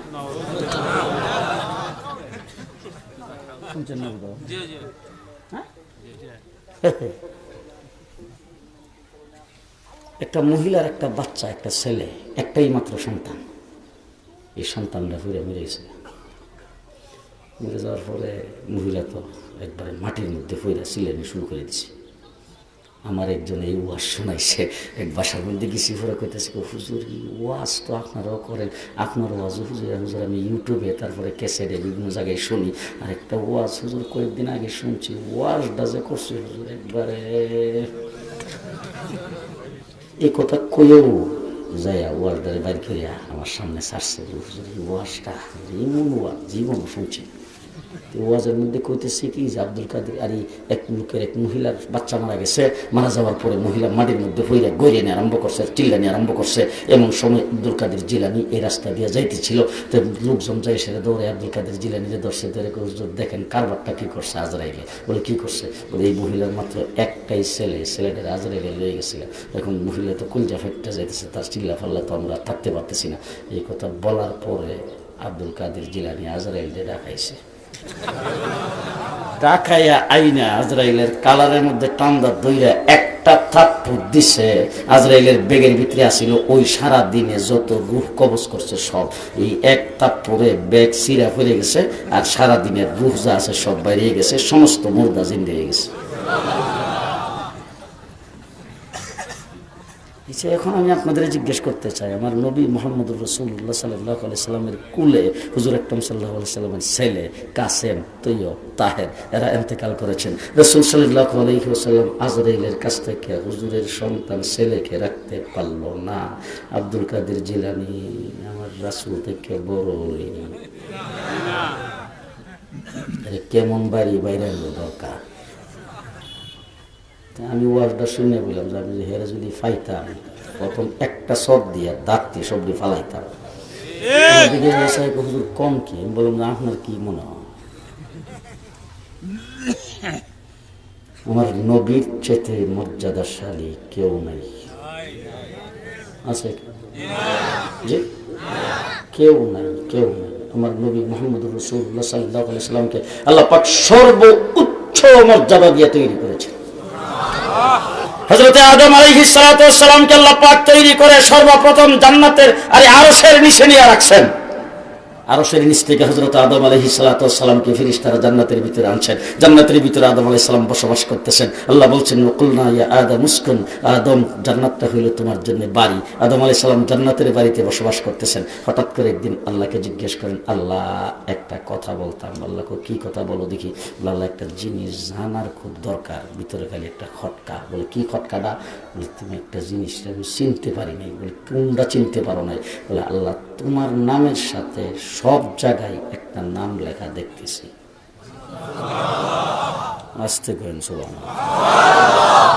একটা মহিলার একটা বাচ্চা, একটা ছেলে, একটাই মাত্র সন্তান। এই সন্তানটা ফিরে মেরেছে। মরে যাওয়ার পরে মহিলা তো একবারে মাটির মধ্যে ফইরা সিলেনি শুরু করে দিছে। আমার একজন এই ওয়াজ শোনাইছে, এক বাসার মধ্যে গেছি, পরে কইতেছে হুজুর এই ওয়াজ তো আপনারাও করেন, আপনার ওয়াজ হুজুর হুজুর আমি ইউটিউবে তারপরে ক্যাসেটে বিভিন্ন জায়গায় শুনি, আর একটা ওয়াজ হুজুর কয়েকদিন আগে শুনছি, ওয়াজটা যে করছে হুজুর একবারে এই কথা কইও যাইয়া ওয়াজটারে বাইর করিয়া আমার সামনে ছাড়ছে, হুজুর এই ওয়াজটা এমন ওয়াজ জীবন শুনছি। ওয়াজের মধ্যে কইতেছে কি যে আব্দুল কাদের আর এক লোকের এক মহিলার বাচ্চা মারা গেছে, মারা যাওয়ার পরে মহিলা মাটির মধ্যে হইয়া গড়িয়ে নিয়ে আরম্ভ করছে, চিল্লানি আরম্ভ করছে। এমন সময় আব্দুল কাদের জিলানি এই রাস্তা দিয়ে যাইতেছিল, তো লোকজন যাই সেটা দৌড়ে আব্দুল কাদের জিলানিরে ধরছে, ধরে দেখেন কারবারটা কি করছে আজরাইলে। বলে কি করছে? বলে এই মহিলার মাত্র একটাই ছেলে, ছেলেটার আজরাইলে লয়ে গেছিল, এখন মহিলা তো কলজা ফেটটা যাইতেছে, তার চিল্লা ফাল্লা তো আমরা থাকতে পারতেছি না। এই কথা বলার পরে আব্দুল কাদের জিলানি আজরাইলে ডাকাইছে, টাকাইয়া আইনা আজরাইলের কালারের মধ্যে টান্দা দইরা একটা থাপ্পড় দিছে। আজরাইলের বেগের ভিতরে আসিল ওই সারা দিনে যত রূহ কবজ করছে সব, এই এক থাপ্পড়ে বেগ সিরা ফেলে গেছে, আর সারা দিনের রূহ যা আছে সব বাইরে গেছে, সমস্ত মুর্দা জিন্দে হয়ে গেছে। এখন আমি আপনাদের জিজ্ঞেস করতে চাই, আমার নবী মুহাম্মদুর রাসূলুল্লাহ সাল্লাল্লাহু আলাইহি সাল্লামের কুলে হুজুর আকরাম সাল্লাল্লাহু আলাইহি সাল্লামের ছেলে কাসেম, তৈয়ব, তাহের এরা ইন্তেকাল করেছেন। রাসূল সাল্লাল্লাহু আলাইহি ওয়াসাল্লাম আজরাইলের কাছ থেকে হুজুরের সন্তান ছেলেকে রাখতে পারল না। আব্দুল কাদের জিলানী আমার রাসূল থেকে বড়, কেমন বাড়ি বাইরে দরকার। আমি ওয়াজটা শুনে বললাম যে আমি হেরে যদি ফাইতাম প্রথম একটা সব দিয়ে দাঁত দিয়ে সবটি ফালাইতাম। হুজুর কম কি? আমি বললাম যে আপনার কি মনে হয়? আমার নবীর চেতে মর্যাদাশালী কেউ নাই, আছে যে কেউ নাই, কেউ নাই। আমার নবী মুহাম্মদুর রাসূলুল্লাহ সাল্লাল্লাহু আলাইহি সাল্লামকে আল্লাহ পাক সর্বোচ্চ মর্যাদা দিয়ে তৈরি করেছে। হযরত আদম আলাইহিস সালাতু ওয়াস সালামকে আল্লাহ পাক তৈরি করে সর্বপ্রথম জান্নাতের আরশের নিচে নিয়ে রাখছেন। আরশের নিচ থেকে হযরত আদম আলাইহিস সালাতু ওয়াস সালামকে ফেরেশতারা জান্নাতের ভিতরে আনছেন। জান্নাতের ভিতরে আদম আলাইহিস সালাম বসবাস করতেছেন। আল্লাহ বলছেন ওয়াকুলনা ইয়া আদম উসকুন, আদম জান্নাতটা হইল তোমার জন্য বাড়ি। আদম আলাইহিস সালাম জান্নাতের বাড়িতে বসবাস করতেছেন। হঠাৎ করে একদিন আল্লাহকে জিজ্ঞেস করেন, আল্লাহ একটা কথা বলতাম। আল্লাহকে কি কথা বলো দেখি? আল্লাহ একটা জিনিস জানার খুব দরকার, ভিতরে খালি একটা খটকা। বলে কি খটকাটা? বলে তুমি একটা জিনিস আমি চিনতে পারি নাই। বলে কোনটা চিনতে পারো নাই? বলে আল্লাহ তোমার নামের সাথে সব জায়গায় একটা নাম লেখা দেখতেছি। আস্তে করেন সুবহানাল্লাহ।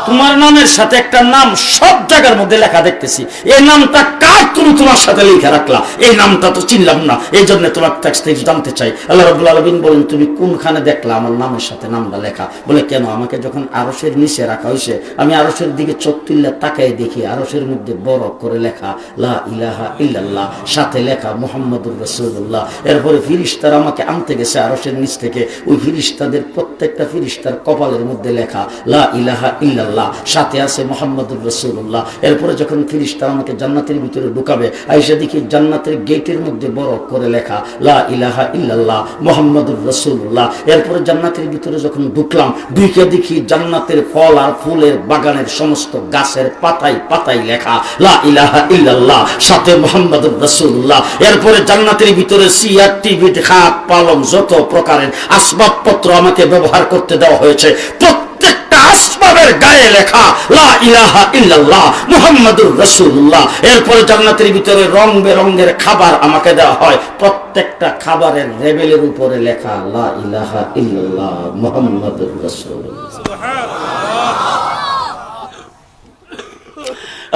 তোমার নামের সাথে একটা নাম সব জায়গার মধ্যে লেখা দেখতেছি। এই নামটা কার তুমি তোমার সাথে লিখে রাখলা? এই নামটা তো চিনলাম না, এই জন্য তোমার কাছ থেকে জানতে চাই। আল্লাহ রাব্বুল আলামিন বলেন তুমি কোনখানে দেখলা আমার নামের সাথে নামটা লেখা? বলে কেন? আমাকে যখন আরশের নিচে রাখা হয়েছে, আমি আরশের দিকে চোখ তুললে তাকাই দেখি আরশের মধ্যে বড় করে লেখা লা ইলাহা ইল্লাল্লাহ, সাথে লেখা মুহাম্মাদুর রাসূলুল্লাহ। এরপরে ফেরেশতারা আমাকে আনতে গেছে আরশের নিচ থেকে, ওই ফেরেশতাদের প্রত্যেকটা ফেরেশতার কপালের মধ্যে লেখা লা ইলাহা ইল্লাল্লাহ, সাথে আছে মুহাম্মাদুর রাসূলুল্লাহ। এরপরে যখন ফেরেশতারা আমাকে জান্নাতের ভিতরে ঢুকাবে, আয়েশা দেখি জান্নাতের গেটের মধ্যে বড় করে লেখা লা ইলাহা ইল্লাল্লাহ মুহাম্মাদুর রাসূলুল্লাহ। এরপরে জান্নাতের ভিতরে যখন ঢুকলাম, ঢুকে দেখি জান্নাতের ফল আর ফুলের বাগানের সমস্ত গাছের পাতায় পাতায় লেখা লা ইলাহা ইল্লাল্লাহ, সাথে মুহাম্মাদুর রাসূলুল্লাহ। এরপরে জান্নাতের ভিতরে চেয়ার, টিভি, খাট, পালং যত প্রকারের আসবাবপত্র আমাকে ব্যবহার করতে দেওয়া হয়েছে, প্রত্যেকটা আসবাবের গায়ে লেখা লা ইলাহা ইল্লাল্লাহ মুহাম্মাদুর রাসূলুল্লাহ। এরপরে জান্নাতের ভিতরে রং বেরঙের খাবার আমাকে দেওয়া হয়, প্রত্যেকটা খাবারের লেবেলের উপরে লেখা লা ইলাহা ইল্লাল্লাহ মুহাম্মাদুর রাসূলুল্লাহ।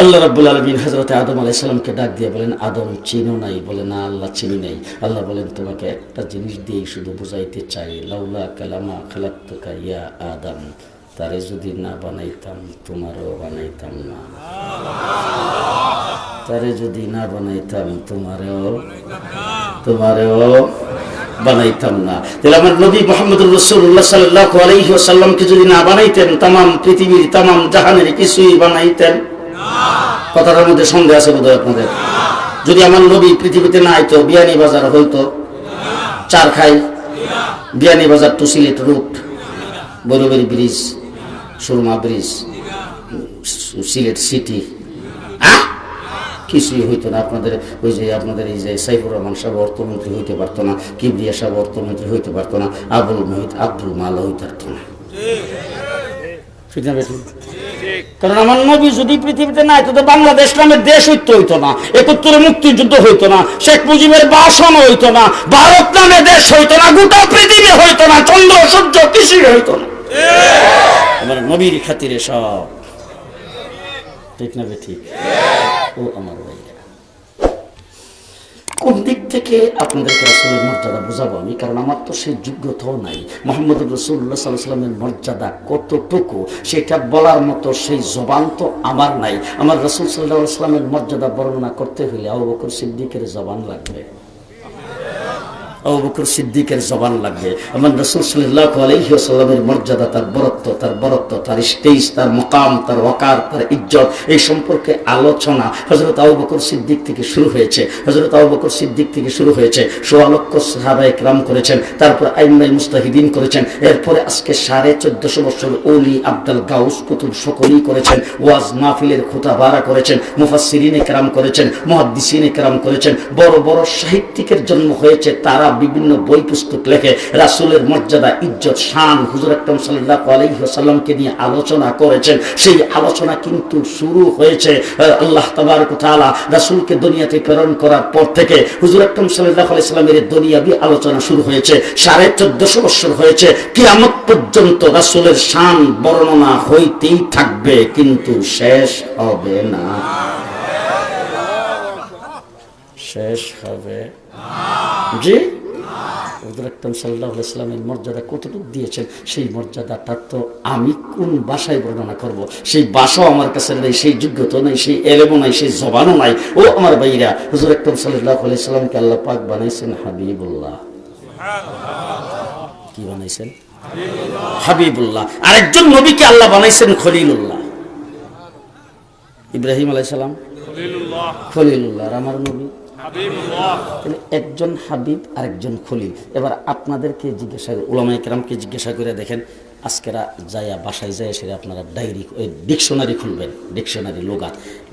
আল্লাহ রাব্বুল আলামিন হযরত আদম আলাইহিস সালামকে ডাক দিয়ে বলেন, আদম চিনো নাই? বলে না আল্লাহ চিনি নাই। আল্লাহ বলেন তোমাকে একটা জিনিস দিয়ে শুধু বুঝাইতে চাই, লাউলা কালামা খালাকতুকা ইয়া আদম, তারে যদি না বানাইতাম তোমারও বানাইতাম না। তারে যদি না বানাইতাম তোমারও বানাইতাম না। তাহলে আমার নবী মুহাম্মদুর রাসূলুল্লাহ সাল্লাল্লাহু আলাইহি ওয়াসাল্লামকে যদি না বানাইতেন, তামাম পৃথিবীর তামাম জাহানের কিছুই বানাইতেন? কথাটার মধ্যে সন্দেহ আছে বোধহয় আপনাদের। যদি আমার নবী পৃথিবীতে না আইতো, বিয়ানী বাজার হইতো? চার খাই Beanibazar to Sylhet route, বৈরবের bridge, Surma bridge, Sylhet city কিছুই হইতো না। আপনাদের ওই যে আপনাদের এই যে সাইফুর রহমান সাহেব অর্থমন্ত্রী হইতে পারতো না, কিবরিয়া সাহেব অর্থমন্ত্রী হইতে পারতো না, আব্দুল মালা হইতে পারতো না। কারণ আমার নবী যদি পৃথিবীতে নাই তো বাংলাদেশ নামের দেশ হইতো না, ৭১ মুক্তিযুদ্ধ হইতো না, শেখ মুজিবের বাসন হইতো না, ভারত নামে দেশ হইতো না, গোটা পৃথিবী হইতো না, চন্দ্র সূর্য কিছুই হইতো না। আমার নবীর খাতিরে সব, ঠিক না ঠিক? ও আমার ভাইরা, কোন দিক থেকে আপনাদেরকে রাসূলের মর্যাদা বুঝাবো আমি? কারণ আমার তো সেই যোগ্যতাও নাই। মুহাম্মদ রাসূলুল্লাহ সাল্লাল্লাহু আলাইহি ওয়াসাল্লামের মর্যাদা কতটুকু সেটা বলার মতো সেই জবান তো আমার নাই। আমার রাসূল সাল্লাল্লাহু আলাইহি ওয়াসাল্লামের মর্যাদা বর্ণনা করতে হলে আবু বকর সিদ্দিকের জবান লাগবে, আবু বকর সিদ্দিকের জবান লাগবে। আমার রাসূল সাল্লাল্লাহু আলাইহি ওয়াসাল্লামের মর্যাদা, তার বরত্ব, তার স্টেজ, তার মকাম, তার ওয়াকার, তার ইজ্জত, এই সম্পর্কে আলোচনা হযরত আবু বকর সিদ্দিক থেকে শুরু হয়েছে। হযরত আবু বকর সিদ্দিক থেকে শুরু হয়েছে, সোয়া লক্ষ সাহাবায়ে কেরাম করেছেন, তারপর আইম্মায়ে মুজতাহিদিন করেছেন, এরপরে আজকে 1450 বছর ওলি আব্দুল গাউস কুতুব সকলেই করেছেন, ওয়াজ মাহফিলের খুতাবারা করেছেন, মুফাসসিরিনে কেরাম করেছেন, মুহাদ্দিসিনে কেরাম করেছেন, বড় বড় সাহিত্যিকের জন্ম হয়েছে, তারা বিভিন্ন বই পুস্তক লেখে রাসূলের মর্যাদা, ইজ্জত, শান, হুজুর আকরাম সাল্লাল্লাহু আলাইহি ওয়াসাল্লামকে নিয়ে আলোচনা করেছেন। সেই আলোচনা কিন্তু শুরু হয়েছে আল্লাহ তাবারক ওয়া তাআলা রাসূলকে দুনিয়াতে প্রেরণ করার পর থেকে। হুজুর আকরাম সাল্লাল্লাহু আলাইহি ওয়াসাল্লামের দুনিয়াবি আলোচনা শুরু হয়েছে, 1450 বছর হয়েছে, কিয়ামত পর্যন্ত রাসূলের শান বর্ণনা হইতেই থাকবে, কিন্তু শেষ হবে না, শেষ হবে জি। হুজুর আকরাম সাল্লাল্লাহু আলাইহি ওয়াসাল্লামের মর্যাদা কতটুকু দিয়েছেন, সেই মর্যাদাটা তো আমি কোন ভাষায় বর্ণনা করব? সেই ভাষাও আমার কাছে নেই, সেই যোগ্যতা নেই, সেই এলেমও নাই, সেই জবানও নাই। ও আমার ভাইরা, হুজুর আকরাম সাল্লাল্লাহু আলাইহি ওয়াসাল্লামকে আল্লাহ পাক বানাইছেন হাবিবুল্লাহ। কি বানাইছেন? হাবিবুল্লাহ। আরেকজন নবীকে আল্লাহ বানাইছেন খলিলুল্লাহ। ইব্রাহিম আলাইহিস সালাম খলিলুল্লাহ, আর আমার নবী একজন হাবিব আর একজন খলিল। এবার আপনাদেরকে জিজ্ঞাসা, উলামায়ে কেরামকে জিজ্ঞাসা করে দেখেন, আজকেরা যাইয়া বাসায় যায় সেটা আপনারা ডিকশনারি খুলবেন, ডিকশনারি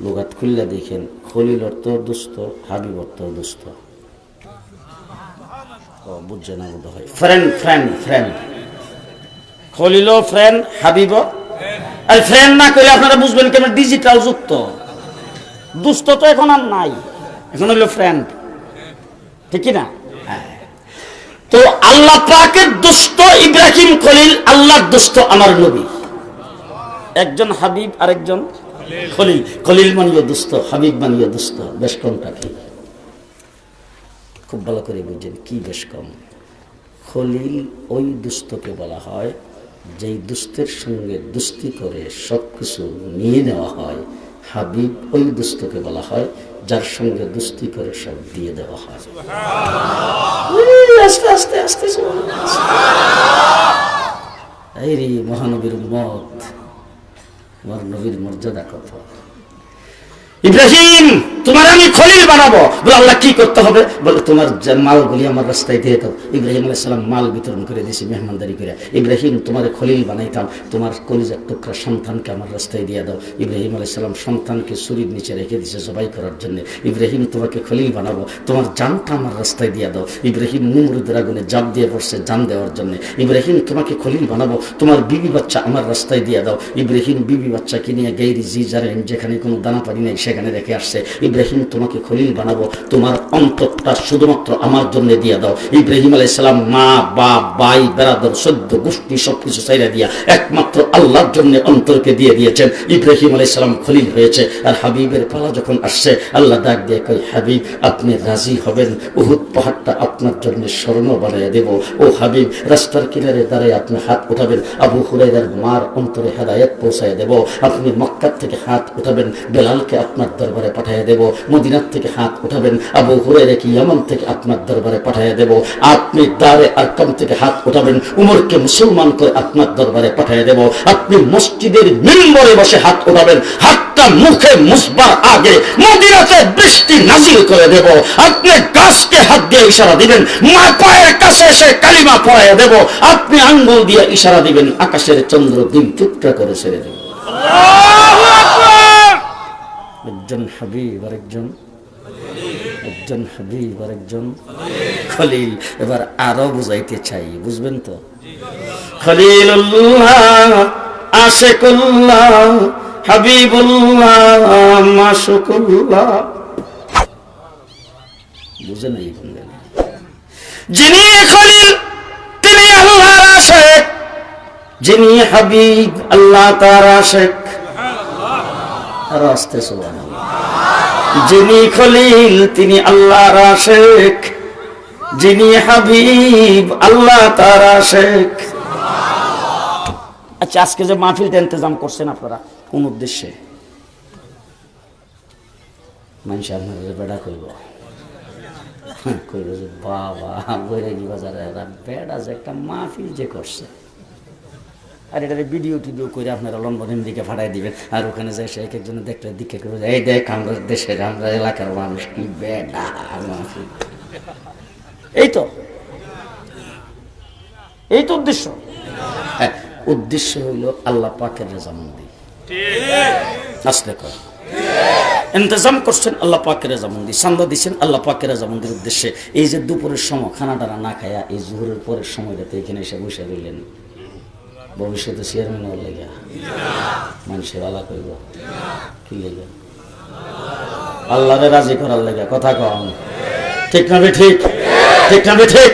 লোগাত খুললে দেখেন খলিল অর্থ দুস্থ, হাবিব অর্থ দুস্থ। বুঝছে না বোধ হয়। ফ্রেন্ড খলিল ফ্রেন্ড, হাবিব আর ফ্রেন্ড না করলে আপনারা বুঝবেন কেন ডিজিটাল যুক্ত। দুস্থ তো এখন আর নাই, এখন হলো ফ্রেন্ড, ঠিক না? তো আল্লাহ পাকের দুষ্ট ইব্রাহিম খলিল, আল্লাহর দুষ্ট আমার নবী। একজন হাবিব আর একজন খলিল। খলিল মানিও দুষ্ট, হাবিব মানিও দুষ্ট। বেশ কমটা কি? খুব ভালো করে বুঝেন কি বেশ কম। খলিল ওই দুষ্টকে বলা হয় যেই দুষ্টের সঙ্গে দুস্তি করে সবকিছু নিয়ে নেওয়া হয়। হাবিব ওই দুষ্টকে বলা হয় যার সঙ্গে দুস্তি করে সব দিয়ে দেওয়া হয়। আস্তে আস্তে আস্তে এই রে মহানবীর উম্মত, আমার নবীর মর্যাদা কত। ইব্রাহিম, তোমার আমি খলিল বানাবো। বলে আল্লাহ কি করতে হবে? বলে তোমার মালগুলি আমার রাস্তায় দিয়ে দাও। ইব্রাহিম আলাইহিস সালাম মাল বিতরণ করে দিয়েছি মেহমানদারি করে। ইব্রাহিম, তোমার খলিল বানাইতাম, তোমার কলিজার টুকরা সন্তানকে আমার রাস্তায় দিয়ে দাও। ইব্রাহিম আলাইহিস সালাম সন্তানকে ছুরির নিচে রেখে দিয়েছে জবাই করার জন্য। ইব্রাহিম, তোমাকে খলিল বানাবো, তোমার জানটা আমার রাস্তায় দিয়ে দাও। ইব্রাহিম নমরুদের আগুনে জাপ দিয়ে পড়ছে জান দেওয়ার জন্য। ইব্রাহিম, তোমাকে খলিল বানাবো, তোমার বিবি বাচ্চা আমার রাস্তায় দিয়ে দাও। ইব্রাহিম বিবি বাচ্চাকে নিয়ে গাইরি জিজারেন, যেখানে কোনো দানা পানি নেই সেখানে রেখে আসছে। ইব্রাহিম, তোমাকে খলিল বানাবো, তোমার অন্তরটা শুধুমাত্র আমার জন্য দিয়ে দাও। ইব্রাহিম আলাইহিস সালাম মা বাপ ভাই বেরাদর সদ্য গোষ্ঠী সবকিছু চাইরা দিয়া একমাত্র আল্লাহর জন্য অন্তরকে দিয়ে দিয়েছেন। ইব্রাহিম আলাইহিস সালাম খলিল হয়েছে। আর হাবিবের পালা যখন আসছে, আল্লাহ ডাক দিয়ে কয়, হাবিব আপনি রাজি হবেন, উহুদ পাহাড়টা আপনার জন্য স্মরণ বানিয়ে দেব। ও হাবিব, রাস্তার কিনারে দাঁড়িয়ে আপনি হাত উঠাবেন, আবু হুরায়রার মার অন্তরে হেদায়েত পৌঁছায় দেব। আপনি মক্কা থেকে হাত উঠাবেন, বেলালকে আপনার দরবারে পাঠিয়ে দেব। মদিনার থেকে হাত উঠাবেন, আবু হুরায়রাকে ইয়ামান থেকে আপনার দরবারে পাঠিয়ে দেব। আপনি দারে আরকাম থেকে হাত উঠাবেন, উমরকে মুসলমান করে আপনার দরবারে পাঠিয়ে দেব। আপনি মসজিদের মিম্বরে বসে হাত উঠাবেন, হাতটা মুখে মুছবার আগে মদিনাতে বৃষ্টি নাজিল করে দেব। আপনি গাছকে হাত দিয়ে ইশারা দিবেন, মা পায়ের কাছে এসে কালিমা পড়াইয়া দেব। আপনি আঙ্গুল দিয়ে ইশারা দিবেন, আকাশের চন্দ্র দুই টুকরা করে ছেড়ে দেব। একজন হাবিব আর একজন হাবিব আর একজন খলিল। এবার আরো বুঝাইতে চাই, বুঝবেন তো? খলিলুল্লাহ, আশিকুল্লাহ, হাবিবুল্লাহ, মাশুকুল্লাহ। বুঝে নাই? যিনি খলিল তিনি আল্লাহর আশিক, যিনি হাবিব আল্লাহ তার আশিক। আর আস্তে সুবহানাল্লাহ। যিনি খলিল তিনি আল্লাহর আশিক, যিনি হাবিব আল্লাহ তার আশিক। আচ্ছা, আজকে যে মাহফিলটা ইন্তজাম করছেন আপনারা কোন উদ্দেশ্যে? মানুষ আপনারা বেড়া করব, কইল যে বাবা বৈরাগী বাজারে বেড়া যে একটা মাহফিল যে করছে, আর এটা ভিডিও টিডিও করে আপনারা লন্ডনের দিকে ফাটাই দিবেন, আর ওখানে যাই সে এক একজনের দেখলে দিকে করে এই দেখ আমরা দেশের আমরা এলাকার মানুষ কি বেড়া মাহফিল। এই তো উদ্দেশ্য। হ্যাঁ, উদ্দেশ্য হইল আল্লাহ পাকের রেজামন্দি। আসলে কর ইন্তজাম করছেন আল্লাহ পাকের রেজামন্দি, চান্দা দিচ্ছেন আল্লাহ পাকের রেজামন্দির উদ্দেশ্যে। এই যে দুপুরের সময় খানা টানা না খায়া এই জোহরের পরের সময়টাতে এখানে এসে বসে রইলেন, ভবিষ্যতে চেয়ারম্যান হওয়ার লেগে মানুষের আলা করব কি লেগে? আল্লাহরে রাজি করার লেগে। কথা কম ঠিক না? ঠিক ঠিক না? ঠিক।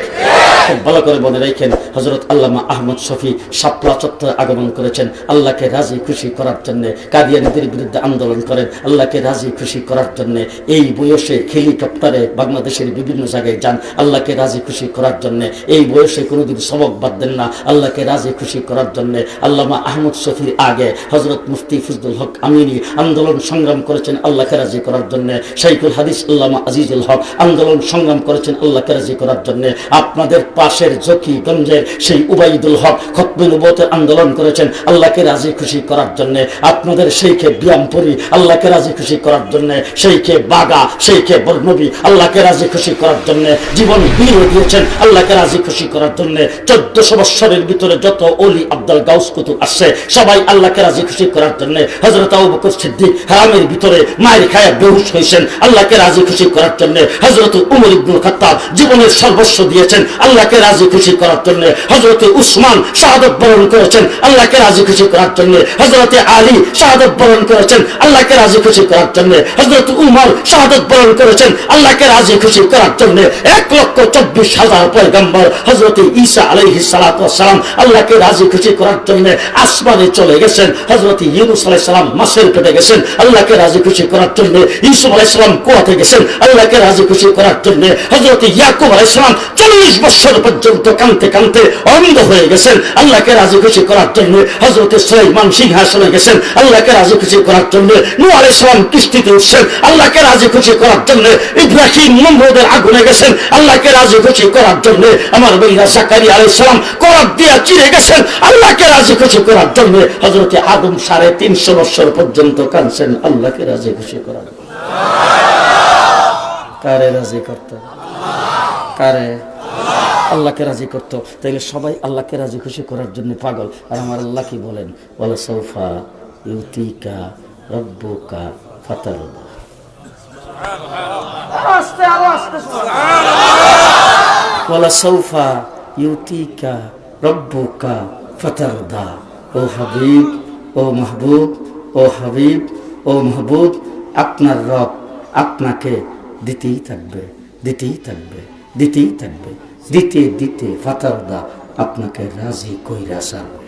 খুব ভালো করে মনে রাখেন, হযরত আল্লামা আহমদ শফি শাপলা চত্বরে আগমন করেছেন আল্লাহকে রাজি খুশি করার জন্য। কাদিয়ানীদের বিরুদ্ধে আন্দোলন করেন আল্লাহকে রাজি খুশি করার জন্য। এই বয়সে হেলিকপ্টারে বাংলাদেশের বিভিন্ন জায়গায় যান আল্লাহকে রাজি খুশি করার জন্য। এই বয়সে কোনোদিন সবক বাদ দেন না আল্লাহকে রাজি খুশি করার জন্য। আল্লামা আহমদ শফির আগে হযরত মুফতি ফজলুল হক আমিনী আন্দোলন সংগ্রাম করেছেন আল্লাহকে রাজি করার জন্য। শাইখুল হাদিস আল্লামা আজিজুল হক আন্দোলন সংগ্রাম করেছেন আল্লাহকে রাজি করার জন্য। আপনাদের পাশের জকিগঞ্জের সেই উবাইদুল হক খতমে নবুয়তের আন্দোলন করেছেন আল্লাহকে রাজি খুশি করার জন্য। আপনাদের সেইখে বিয়ামপুরি আল্লাহকে রাজি খুশি করার জন্য। সেইখে বাগা, সেইখে বর্ণবী আল্লাহকে রাজি খুশি করার জন্য জীবন বিলিয়ে দিয়েছেন আল্লাহকে রাজি খুশি করার জন্য। 1400 বৎসরের ভিতরে যত ওলি আব্দুল গাউস কুতুব আসছে সবাই আল্লাহকে রাজি খুশি করার জন্য। হযরত আবু বকর সিদ্দিক হারামের ভিতরে মায়ের খায়া বেহুশ হয়েছেন আল্লাহকে রাজি খুশি করার জন্য। হযরত উমর ইবনুল খাত্তাব জীবনের সর্বস্ব দিয়েছেন আল্লাহকে রাজি খুশি করার জন্য। হযরত উসমান শাহাদাত বরণ করেছেন আল্লাহকে রাজি খুশি করার জন্য। হযরত আলী শাহাদাত বরণ করেছেন আল্লাহকে রাজি খুশি করার জন্য। হযরত উমর শাহাদাত বরণ করেছেন আল্লাহকে রাজি খুশি করার জন্য। 1,24,000 পয়গম্বর হযরত ঈসা আলাইহিস সালাতু ওয়াস সালাম আল্লাহকে রাজি খুশি করার জন্য আসমানে চলে গেছেন। হযরত ইউনূস আলাইহিস সালাম মাছের পেটে গেছেন আল্লাহকে রাজি খুশি করার জন্য। ইউসুফ আলাইহিস সালাম কুয়াতে গেছেন আল্লাহকে রাজি খুশি করার জন্য। হযরত ইয়াকুব আলাইহিস সালাম 40 বছর পর্যন্ত কাঁদতে কাঁদতে অন্ধ হয়ে গেছেন আল্লাহকে রাজি খুশি করার জন্য। হযরত সুলাইমান সিংহাসনে গেছেন আল্লাহকে রাজি খুশি করার জন্য। নূহ আলাইহিস সালাম কিস্তিতে উঠছেন আল্লাহকে রাজি খুশি করার জন্য। ইব্রাহিম নমরুদের আগুনে গেছেন আল্লাহকে রাজি খুশি করার জন্য। আমার ভাইরা জাকারিয়া আলাইহিস সালাম করাত দিয়া চিরে গেছেন আল্লাহকে রাজি খুশি করার জন্য। হযরত আদম 350 বছর পর্যন্ত কাঁদছেন আল্লাহকে রাজি খুশি করার জন্য। কারে রাজি করতে? কারে? আল্লাহকে রাজি করতো। তাইলে সবাই আল্লাহকে রাজি খুশি করার জন্য পাগল। আর আমার আল্লাহ কি বলেন? ওয়ালা সাউফা ইউতিকা রাব্বুকা ফাতারদা। আস্তে আস্তে সুবহানাল্লাহ। ওয়ালা সাউফা ইউতিকা রাব্বুকা ফাতারদা। ও হাবিব, ও মাহবুব, ও হাবিব, ও মাহবুব, আপনার রব আপনাকে দিতেই থাকবে, দিতেই থাকবে, দিতেই থাকবে। দিতে দিতে ফাতারদা আপনাকে রাজি কইরা ছাড়বে।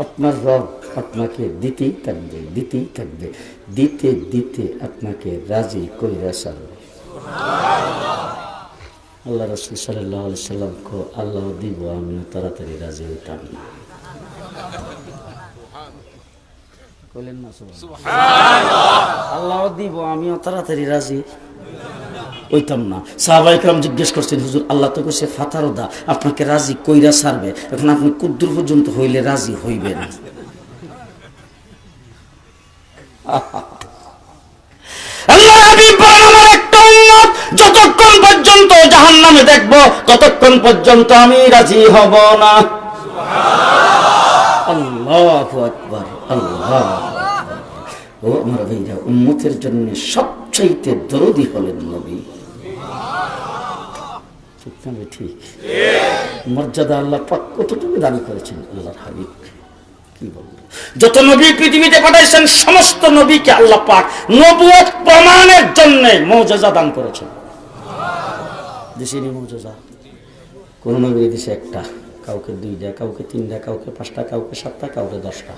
আপনার রব আপনাকে দিতেই থাকবে, দিতেই থাকবে, দিতে দিতে আপনাকে রাজি কইরা ছাড়বে। আল্লাহ রাসূল সাল্লাল্লাহু আলাইহি সাল্লাম কো আল্লাহ দিব আমিও তাড়াতাড়ি রাজি হইতাম না। বলেন না সুবহানাল্লাহ। আল্লাহ দিব আমিও তাড়াতাড়ি রাজি হইতাম না। সাহাবায়ে কেরাম জিজ্ঞেস করছেন হুজুর আল্লাহ তো কইছে ফাতারদা আপনাকে রাজি কইরা ছাড়বে, এখন আপনি কুদ্দুর পর্যন্ত হইলে রাজি হইবেন? আল্লাহ হাবিব বলেন আমার একটা উম্মত যতক্ষণ পর্যন্ত জাহান্নামে দেখব ততক্ষণ পর্যন্ত আমি রাজি হব না। আল্লাহু আকবার, আল্লাহ। ও আমার ভাইরা, উম্মতের জন্য সবচাইতে দরদি হলেন নবী। ঠিক মর্যাদা আল্লাহ পাক কতটুকু দান করেছেন আল্লাহর হাবিব। কি বলবো, যত নবী পৃথিবীতে পাঠাইছেন সমস্ত নবীকে আল্লাহ পাক নবুয়ত প্রমাণের জন্য মুজিজা দান করেছেন। দেশেরই মুজিজা, কোন নবীর দেশে একটা, কাউকে দুইটা, কাউকে তিনটা, কাউকে পাঁচটা, কাউকে সাতটা, কাউকে 10টা।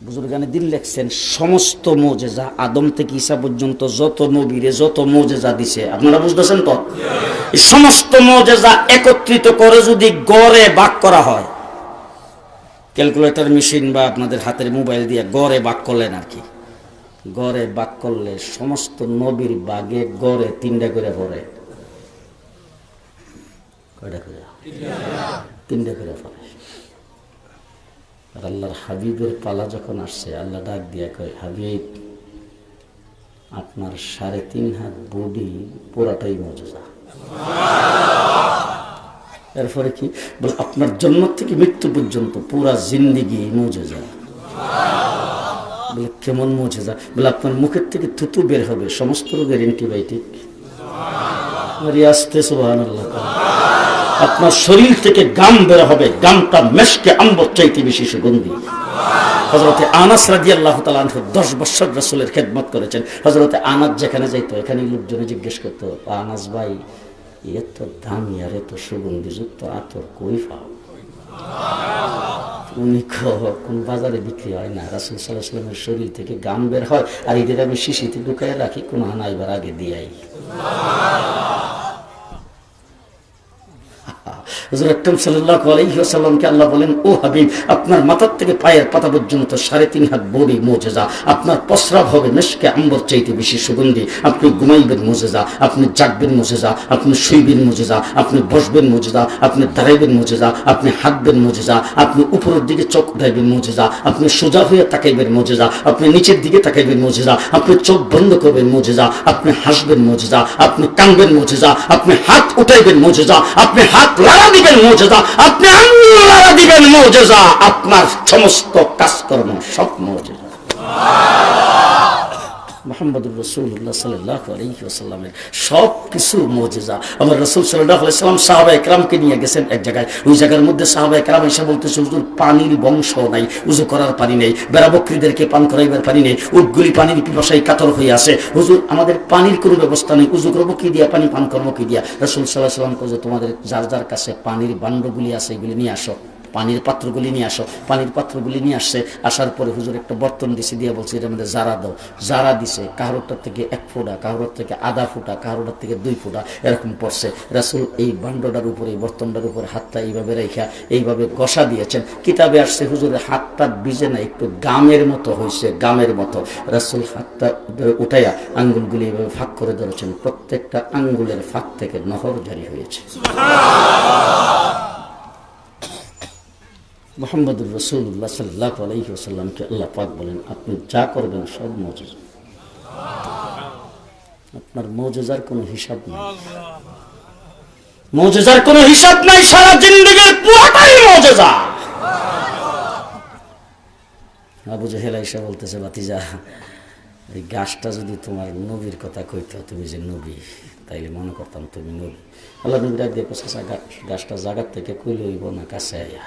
বুজুর্গানে দিন লেখছেন সমস্ত মুজিজা আদম থেকে ঈসা পর্যন্ত যত নবীরে যত মুজিজা দিছে, আপনারা বুঝতেছেন তো? এই সমস্ত মুজিজা একত্রিত করে যদি গড়ে ভাগ করা হয়, ক্যালকুলেটর মেশিন বা আপনাদের হাতের মোবাইল দিয়ে গড়ে ভাগ করলেন আর কি, গড়ে ভাগ করলে সমস্ত নবীর বাগে গড়ে 3টা করে পড়ে। কয়টা করে? 3টা করে পড়ে। আর আল্লাহর হাবিবের পালা যখন আসছে, আল্লাহ ডাক দিয়া কয়, হাবিব আপনার 3.5 হাত বডি পুরাটাই মুজিজা। এরপরে কি বলে, আপনার জন্ম থেকে মৃত্যু পর্যন্ত পুরা জিন্দেগি মুজিজা। বলে কেমন মুজিজা? বলে আপনার মুখের থেকে থুতু বের হবে সমস্ত রোগের অ্যান্টিবায়োটিক। আস্তে সুবহানাল্লাহ। আপনার শরীর থেকে গাম বের হবে, গামটা মেশকে আম্বর চাইতে বেশি সুগন্ধি। হযরতে আনাস রাদিয়াল্লাহু তাআলা আনহু 10 বছর রাসূলের খেদমত করেছেন। হযরতে আনাস যেখানে যাইতো, এখানে লোকজনে জিজ্ঞেস করতো, আনাস ভাই এত দামি আর এত সুগন্ধিযুক্ত আতর কই পাও? উনি কোন বাজারে বিক্রি হয় না, রাসূল সাল্লাল্লাহু আলাইহি ওয়াসাল্লামের শরীর থেকে গাম বের হয়, আর এদের আমি শিশিতে ঢুকায় রাখি, কোন হানাইবার আগে দিয়াই। হুজুর আকরাম সাল্লাল্লাহু আলাইহি ওয়াসাল্লামকে আল্লাহ বলেন, ও হাবিব আপনার মাথার থেকে পায়ের পাতা পর্যন্ত 3.5 হাত বডি মুজিজা। আপনার প্রস্রাব হবে মেশকে আম্বর চাইতে বেশি সুগন্ধি। আপনি ঘুমাইবেন মুজিজা, আপনি জাগবেন মুজিজা, আপনি শুইবেন মুজিজা, আপনি বসবেন মুজিজা, আপনি দাঁড়াইবেন মুজিজা, আপনি হাঁটবেন মুজিজা, আপনি উপরের দিকে চোখ উঠাইবেন মুজিজা, আপনি সোজা হয়ে তাকাইবেন মুজিজা, আপনি নিচের দিকে তাকাইবেন মুজিজা, আপনি চোখ বন্ধ করবেন মুজিজা, আপনি হাসবেন মুজিজা, আপনি কাঁদবেন মুজিজা, আপনি হাত উঠাইবেন মুজিজা, আপনি হাত লাড়া দিবেন মুজিজা, আপনি আঙ্গুল লাড়া দিবেন মুজিজা, আপনার সমস্ত কাজকর্ম সব মুজিজা। মুহাম্মদুর রাসূলুল্লাহ সাল্লাল্লাহু আলাইহি ওয়াসাল্লামের সব কিছু মুজিজা। আমার রাসূল সাল্লাল্লাহু আলাইহি ওয়াসাল্লাম সাহাবায়ে কেরামকে নিয়ে গেছেন এক জায়গায়, ওই জায়গার মধ্যে সাহাবায়ে কেরাম এসে বলতেছে, হুজুর পানির বংশ নাই, উযু করার পানি নেই, বেড়া বকরীদেরকে পান করাইবার পানি নেই, উটগুলি পানির পিপাসায় কাতর হয়ে আছে, হুজুর আমাদের পানির কোনো ব্যবস্থা নেই, উযু করবো কি দিয়া, পানি পান করবো কি দিয়া? রাসূল সাল্লাল্লাহু আলাইহি ওয়াসাল্লাম কইছে, তোমাদের যার যার কাছে পানির ভাণ্ডগুলি আছে এগুলি নিয়ে আসো, পানির পাত্রগুলি নিয়ে আসো। পানির পাত্রগুলি নিয়ে আসছে, আসার পরে হুজুর একটা বর্তন দিছে, দিয়ে বলছে এটার মধ্যে জারা দাও। জারা দিছে, কাহারোটার থেকে 1 ফোঁটা, কাহারোর থেকে আধা ফোঁটা, কাহারোটার থেকে 2 ফোঁটা এরকম পড়ছে। রাসূল এই ভাণ্ডটার উপরে, এই বর্তনটার উপরে হাতটা এইভাবে রেখা এইভাবে ঘষা দিয়েছেন। কিতাবে আসছে হুজুরের হাতটা ভিজে না, একটু গামের মতো হয়েছে, গামের মতো। রাসূল হাতটা উঠাইয়া আঙ্গুলগুলি এইভাবে ফাঁক করে ধরেছেন, প্রত্যেকটা আঙ্গুলের ফাঁক থেকে নহর জারি হয়েছে। মুহাম্মদুর রাসূলুল্লাহ সাল্লাল্লাহু আলাইহি ওয়াসাল্লামকে আল্লাহ পাক বলেন, আপনি যা করবেন সব মুজিজা। আপনার মুজিজার কোনো হিসাব নেই, মুজিজার কোনো হিসাব নাই, সারা জিন্দেগীর পুরোটাই মুজিজা। আবু জেহেল আয়েশা বলতেছে, ভাতিজা এই গাছটা যদি তোমার নবীর কথা কইতো, তুমি যে নবী, তাইলে মনে করতাম তুমি নবী। আল্লাহ নবী ডাক দিয়ে কইছে, গাছটা জায়গার থেকে কইলে হইব না, কাছে আয়া।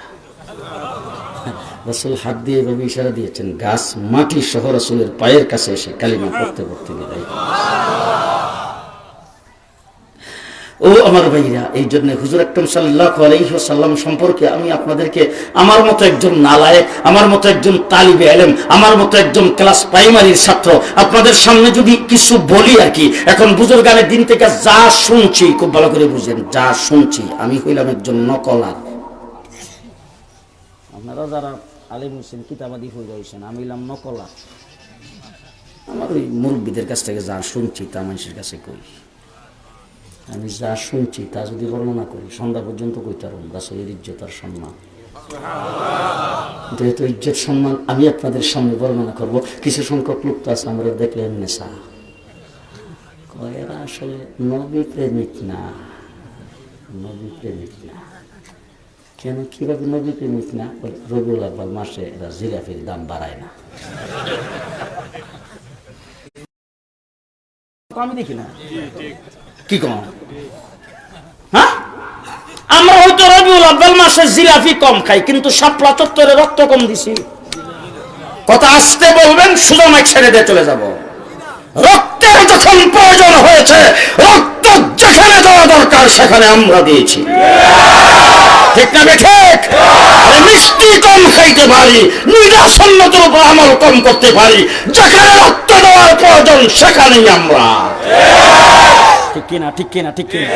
রাসূল হাত দিয়ে এভাবে ইশারা দিয়েছেন, গাছ মাটি সহ রাসূলের পায়ের কাছে এসে কালিমা পড়তে পড়তে বিদায়। ও আমার ভাইরা, এই জন্য হুজুর আকরাম সাল্লাল্লাহু আলাইহি ওয়াসাল্লাম সম্পর্কে আমি আপনাদেরকে, আমার মতো একজন নালায়েক, আমার মতো একজন তালিবে ইলম, আমার মতো একজন ক্লাস প্রাইমারির ছাত্র আপনাদের সামনে যদি কিছু বলি আর কি, এখন বুজুর্গানের দিন থেকে যা শুনছি, খুব ভালো করে বুঝেন, যা শুনছি, আমি হইলাম একজন নকলার। আপনারা যারা আলিম হোসেন কিতাবাদি হয়ে রয়েছেন, আমি হইলাম নকলার। আমার ওই মুরব্বীদের কাছ থেকে যা শুনছি তা মানুষের কাছে কই। আমি যা শুনছি তা যদি বর্ণনা করি, সন্ধ্যা পর্যন্ত কইতে পারব রাসূলের ইজ্জত আর সম্মান। যেহেতু ইজ্জত সম্মান আমি আপনাদের সামনে বর্ণনা করব, কিছু সংখ্যক লোক তো আছে আমরা দেখলে নেশা এরা আসলে নবী প্রেমিক না, নবী প্রেমিক না। কেন কিভাবে নবী প্রেমিক না? রবিউল আউয়াল মাসে এরা জিলাপির দাম বাড়ায় না। আমি দেখি না কি কম, হ্যাঁ? আমরা হয়তো রবিউল আউয়াল মাসে জিলাপি কম খাই, কিন্তু শাপলা চত্বরে রক্ত কম দিছি। কথা আসতে বলবেন, সোজা মাইক ছেড়ে দিয়ে চলে যাব। রক্তের যখন প্রয়োজন হয়েছে, রক্ত যেখানে দেওয়া দরকার সেখানে আমরা দিয়েছি, ঠিক না ঠিক? মিষ্টি কম খাইতে পারি, নিরাসন্নতার উপর আমল কম করতে পারি, যেখানে রক্ত দেওয়ার প্রয়োজন সেখানেই আমরা, ঠিক কিনা? ঠিক কিনা? ঠিক কিনা?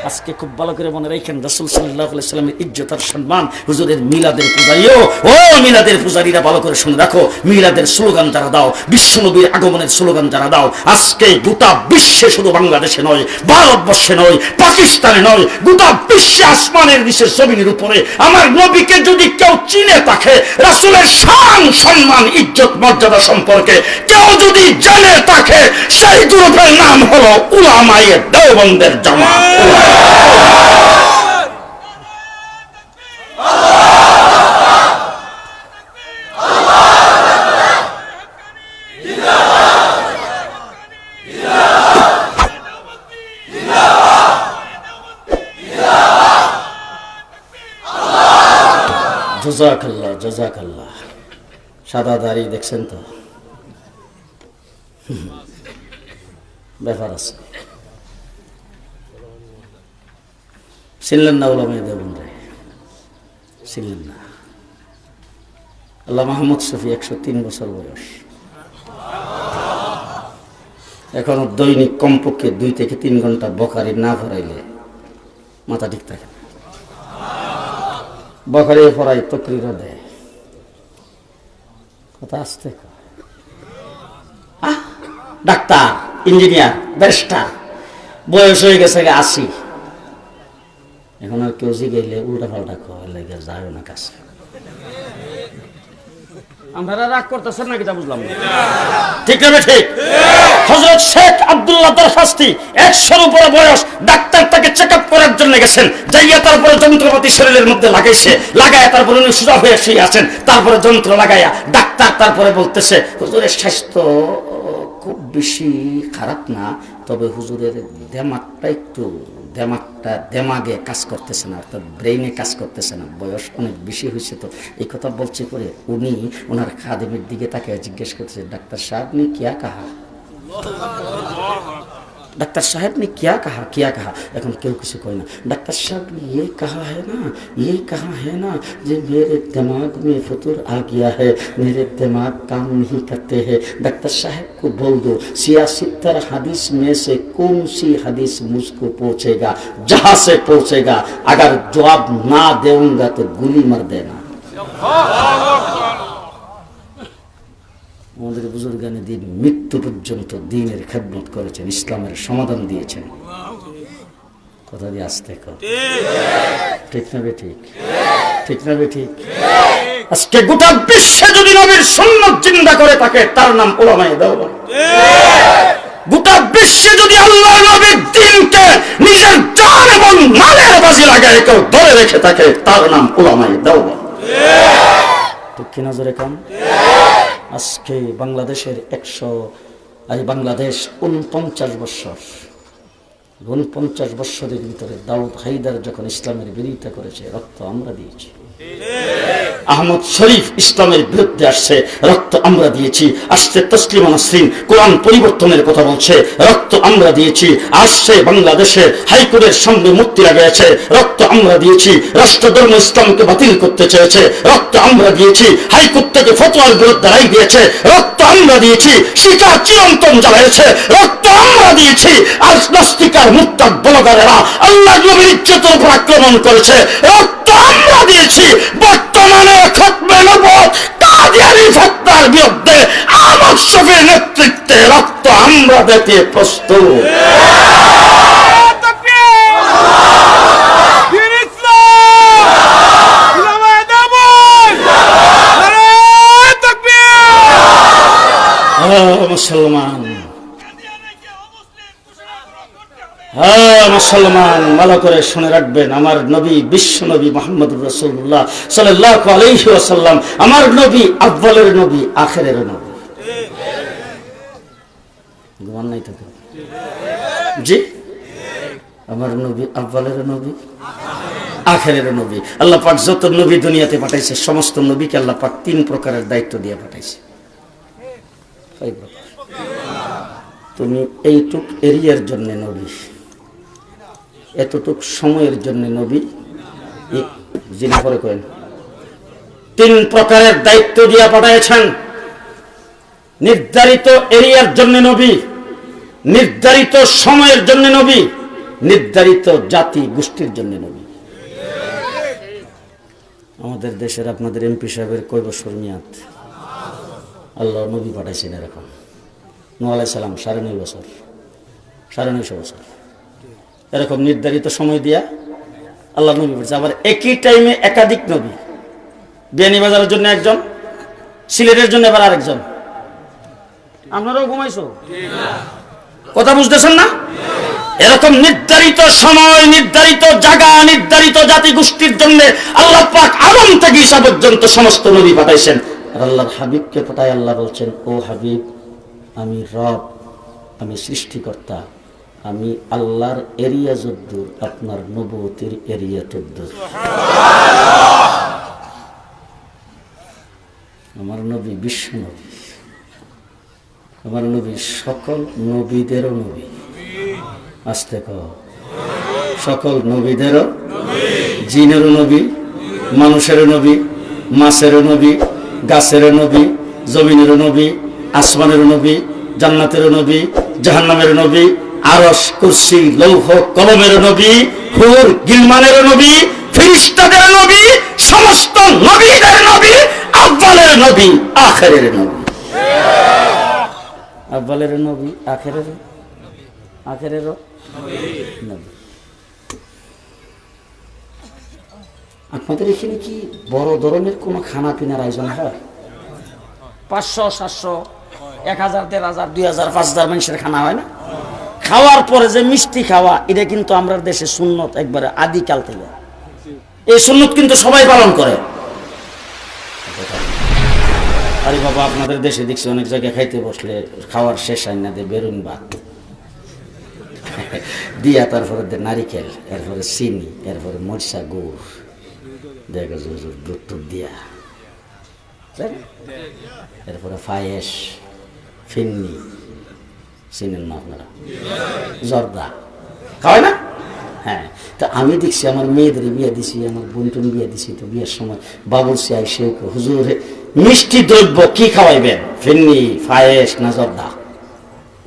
আজকে খুব ভালো করে মনে রাখেন, রাসূল সাল্লাল্লাহু আলাইহি সাল্লামের ইজ্জত আর সম্মান, হুজুরের মিলাদের পূজারীও, ও মিলাদের পূজারীরা ভালো করে শুনে রাখো, মিলাদের স্লোগান যারা দাও, বিশ্বনবীর আগমনের স্লোগান যারা দাও, আজকে গোটা বিশ্বে, শুধু বাংলাদেশে নয়, ভারতবর্ষে নয়, পাকিস্তানে নয়, গোটা বিশ্বে আসমানের নিচের জমিনের উপরে আমার নবীকে যদি কেউ চিনে থাকে, রাসূলের শান সম্মান ইজ্জত মর্যাদা সম্পর্কে কেউ যদি জেনে থাকে, সেই গ্রুপের নাম হলো উলামায়ে দেওবন্দের জামাত। জাযাকাল্লাহ, জাযাকাল্লাহ। সাদা দাড়ি দেখছেন তো, ব্যাপার আছে। চিনলেন না উলামায়ে দেওবন্দ? ছিলেন না। আল্লাহ মাহমুদ শফি 103 বছর বয়স, এখনো দৈনিক কমপক্ষে 2 থেকে 3 ঘন্টা বখারি না ভরাইলে মাথা ঠিক থাকে না। বখারি পড়াই তকরিরও দেয়, কথা আসতে। ডাক্তার, ইঞ্জিনিয়ার, ব্যারিস্টার, বয়স হয়ে গেছে 80, এখন আর কেউ জিগাইলে উল্টা পাল্টা কয় লেগে যায় না কাছে। আমরা রাগ করতেছেন নাকি তা বুঝলাম না, ঠিক না? ঠিক। হযরত শেখ আব্দুল্লাহ দরখাস্তি 100-র উপরে বয়স, ডাক্তার তাকে চেক আপ করার জন্য গেছেন, যাইয়া তারপরে যন্ত্রপাতি শরীরের মধ্যে লাগাইছে, লাগাইয়া তারপরে উনি সোজা হয়ে শুয়ে আছেন, তারপরে যন্ত্র লাগাইয়া ডাক্তার তারপরে বলতেছে, হুজুরের স্বাস্থ্য খুব বেশি খারাপ না, তবে হুজুরের দেমাগে কাজ করতেছে না, অর্থাৎ ব্রেইনে কাজ করতেছে না, বয়স অনেক বেশি হয়েছে। তো এই কথা বলছে করে উনি ওনার খাদেমের দিকে তাকে জিজ্ঞেস করতেছে, ডাক্তার সাহেব নে কিয়া কাহা? डॉक्टर साहब ने क्या कहा এখন কেউ কিছু কয় না। डॉक्टर साहब ने ये कहा है ना जो मेरे दिमाग में फतूर आ गया है, मेरे दिमाग काम नहीं करते हैं। डॉक्टर साहब को बोल दो 76 हदीस में से कौन सी हदीस मुझको पहुंचेगा, जहां से पहुंचेगा, अगर जवाब ना दूंगा तो गोली मार देना। আমাদের বুজুর্গানে দিন মৃত্যু পর্যন্ত দ্বীনের খেদমত করেছেন, ইসলামের সমাধান দিয়েছেন। কথা দিয়ে আসতে ঠিক না বেঠিক? ঠিক না বেঠিক? আজকে গোটা বিশ্বে যদি নবীর সুন্নাত জিন্দা করে থাকে, তার নাম উলামায়ে দেওবন্দ। গোটা বিশ্বে যদি আল্লাহর নবীর দ্বীনকে নিজের জান এবং মালের বাজি লাগায় কেউ ধরে রেখে থাকে, তার নাম উলামায়ে দেওবন্দ। ঠিক কি নজরে কম? আজকে বাংলাদেশের বাংলাদেশ 49 বছরের ভিতরে দাউদ হায়দার যখন ইসলামের বিরোধিতা করেছে, রক্ত আমরা দিয়েছি। আহমদ শরীফ ইসলামের বিরুদ্ধে আসছে, রক্ত আমরা দিয়েছি। আসছে তসলিমা নাসরিন কোরআন পরিবর্তনের কথা বলছে, রক্ত আমরা দিয়েছি। আসছে বাংলাদেশে হাইকোর্টের সামনে মূর্তি লাগাইছে, রক্ত আমরা দিয়েছি। রাষ্ট্রধর্ম ইসলামকে বাতিল করতে চেয়েছে, রক্ত আমরা দিয়েছি। হাইকোর্ট থেকে ফতোয়ার বিরুদ্ধে রায় দিয়েছে, রক্ত আমরা দিয়েছি। শিকা চিরন্তন জ্বালিয়েছে, রক্ত আমরা দিয়েছি। আর নাস্তিকার মুরতাদ ব্লগারেরা আল্লাহ নবীর ইজ্জতের উপর আক্রমণ করেছে, রক্ত আমরা দিয়েছি। বর্তমানে খতমে নবুয়ত কাদিয়ানী ফতোয়ার বিরুদ্ধে আহমদ শফির নেতৃত্বে রক্ত আমরা দিতে প্রস্তুত। মুসলমান, মুসলমান ভালো করে শুনে রাখবেন, আমার নবী বিশ্ব নবী মুহাম্মদুর রাসূলুল্লাহ সাল্লাল্লাহু আলাইহি ওয়াসাল্লাম আমার নবী, আউয়ালের নবী, আখিরের নবী। ঘুমান নাই তো জি, আমার নবী আউয়ালের নবী, আখিরের নবী। আল্লাহ পাক যত নবী দুনিয়াতে পাঠাইছে সমস্ত নবীকে আল্লাহ পাক 3 প্রকারের দায়িত্ব দিয়ে পাঠাইছে। তুমি এইটুক এরিয়ার জন্য নবী, এতটুক সময়ের জন্য নবী, যিনি পরে করেন 3 প্রকারের দায়িত্ব দিয়ে পাঠিয়েছেন। নির্ধারিত এরিয়ার জন্য নবী, নির্ধারিত সময়ের জন্য নবী, নির্ধারিত জাতি গোষ্ঠীর জন্য নবী। আমাদের দেশের আপনাদের এমপি সাহেবের কয় বছর মেয়াদ? আল্লাহ নবী পাঠাইছেন এরকম। নূহ আলাইহিস সালাম 9.5 বছর, 9.5 বছর, এরকম নির্ধারিত সময় দিয়া আল্লাহ নবী পাঠাইছে। আবার একই টাইমে একাধিক নবী, বিয়ানীবাজারের জন্য একজন, সিলেটের জন্য আবার আরেকজন। আপনারাও ঘুমাইছো? কথা বুঝতেছেন না? এরকম নির্ধারিত সময়, নির্ধারিত জায়গা, নির্ধারিত জাতি গোষ্ঠীর জন্য আল্লাহ পাক আদম থেকে ঈসা পর্যন্ত সমস্ত নবী পাঠাইছেন। আর আল্লাহর হাবিবকে পাঠায় আল্লাহ বলছেন, ও হাবিব, আমি রব, আমি সৃষ্টিকর্তা, আমি আল্লাহর এরিয়া যদ্দূর আপনার নবুয়তের এরিয়া তদ্দূর। আমার নবী বিশ্ব নবী, আমার নবী সকল নবীদেরও নবী। আসতে কও, সকল নবীদেরও, জিনেরও নবী, মানুষেরও নবী, মাছেরও নবী, গাছেরও নবী, জমিনেরও নবী, আসমানেরও নবী, জান্নাতেরও নবী, জাহান্নামের নবী, আরশ, কুরসি, লৌহ, কলমের নবী, হুর, গিলমানের নবী, ফেরেশতাদের নবী, সমস্ত নবীদের নবী, আউয়ালের নবী, আখিরের নবী। আউয়ালের নবী, আখিরের নবী। আপনাদের এখানে কি বড় ধরনের কোন খানা পিনার আয়োজন হয়? 500, 700, 1000, 1500, 2000, 5000 মানুষের খানা হয় না? খাওয়ার পরে যে মিষ্টি খাওয়া, এটা কিন্তু আমরা দেশে সুন্নত একবারে আদিকাল থেকে। এই সুন্নত কিন্তু সবাই পালন করে। আরে বাবা, আপনাদের দেশে দেখছি অনেক জায়গায় খাইতে বসলে খাওয়ার শেষ হয় না, বেরুন ভাত দিয়া, তারপরে নারিকেল, এরপরে চিনি, এরপরে মরিচা গুড়, দেখা দুধ টুধ দিয়া, এরপরে পায়েস, ফিন্নি, চিনেন না আপনারা? জর্দা খাওয়ায় না? হ্যাঁ, তা আমি দেখছি আমার মেয়েদের বিয়ে দিছি, আমার বোনটুন বিয়ে দিছি, তো বিয়ের সময় বাবুর্চি আইসে, হুজুর মিষ্টি দ্রব্য কি খাওয়াইবেন, ফিন্নি, পায়েস না জর্দা?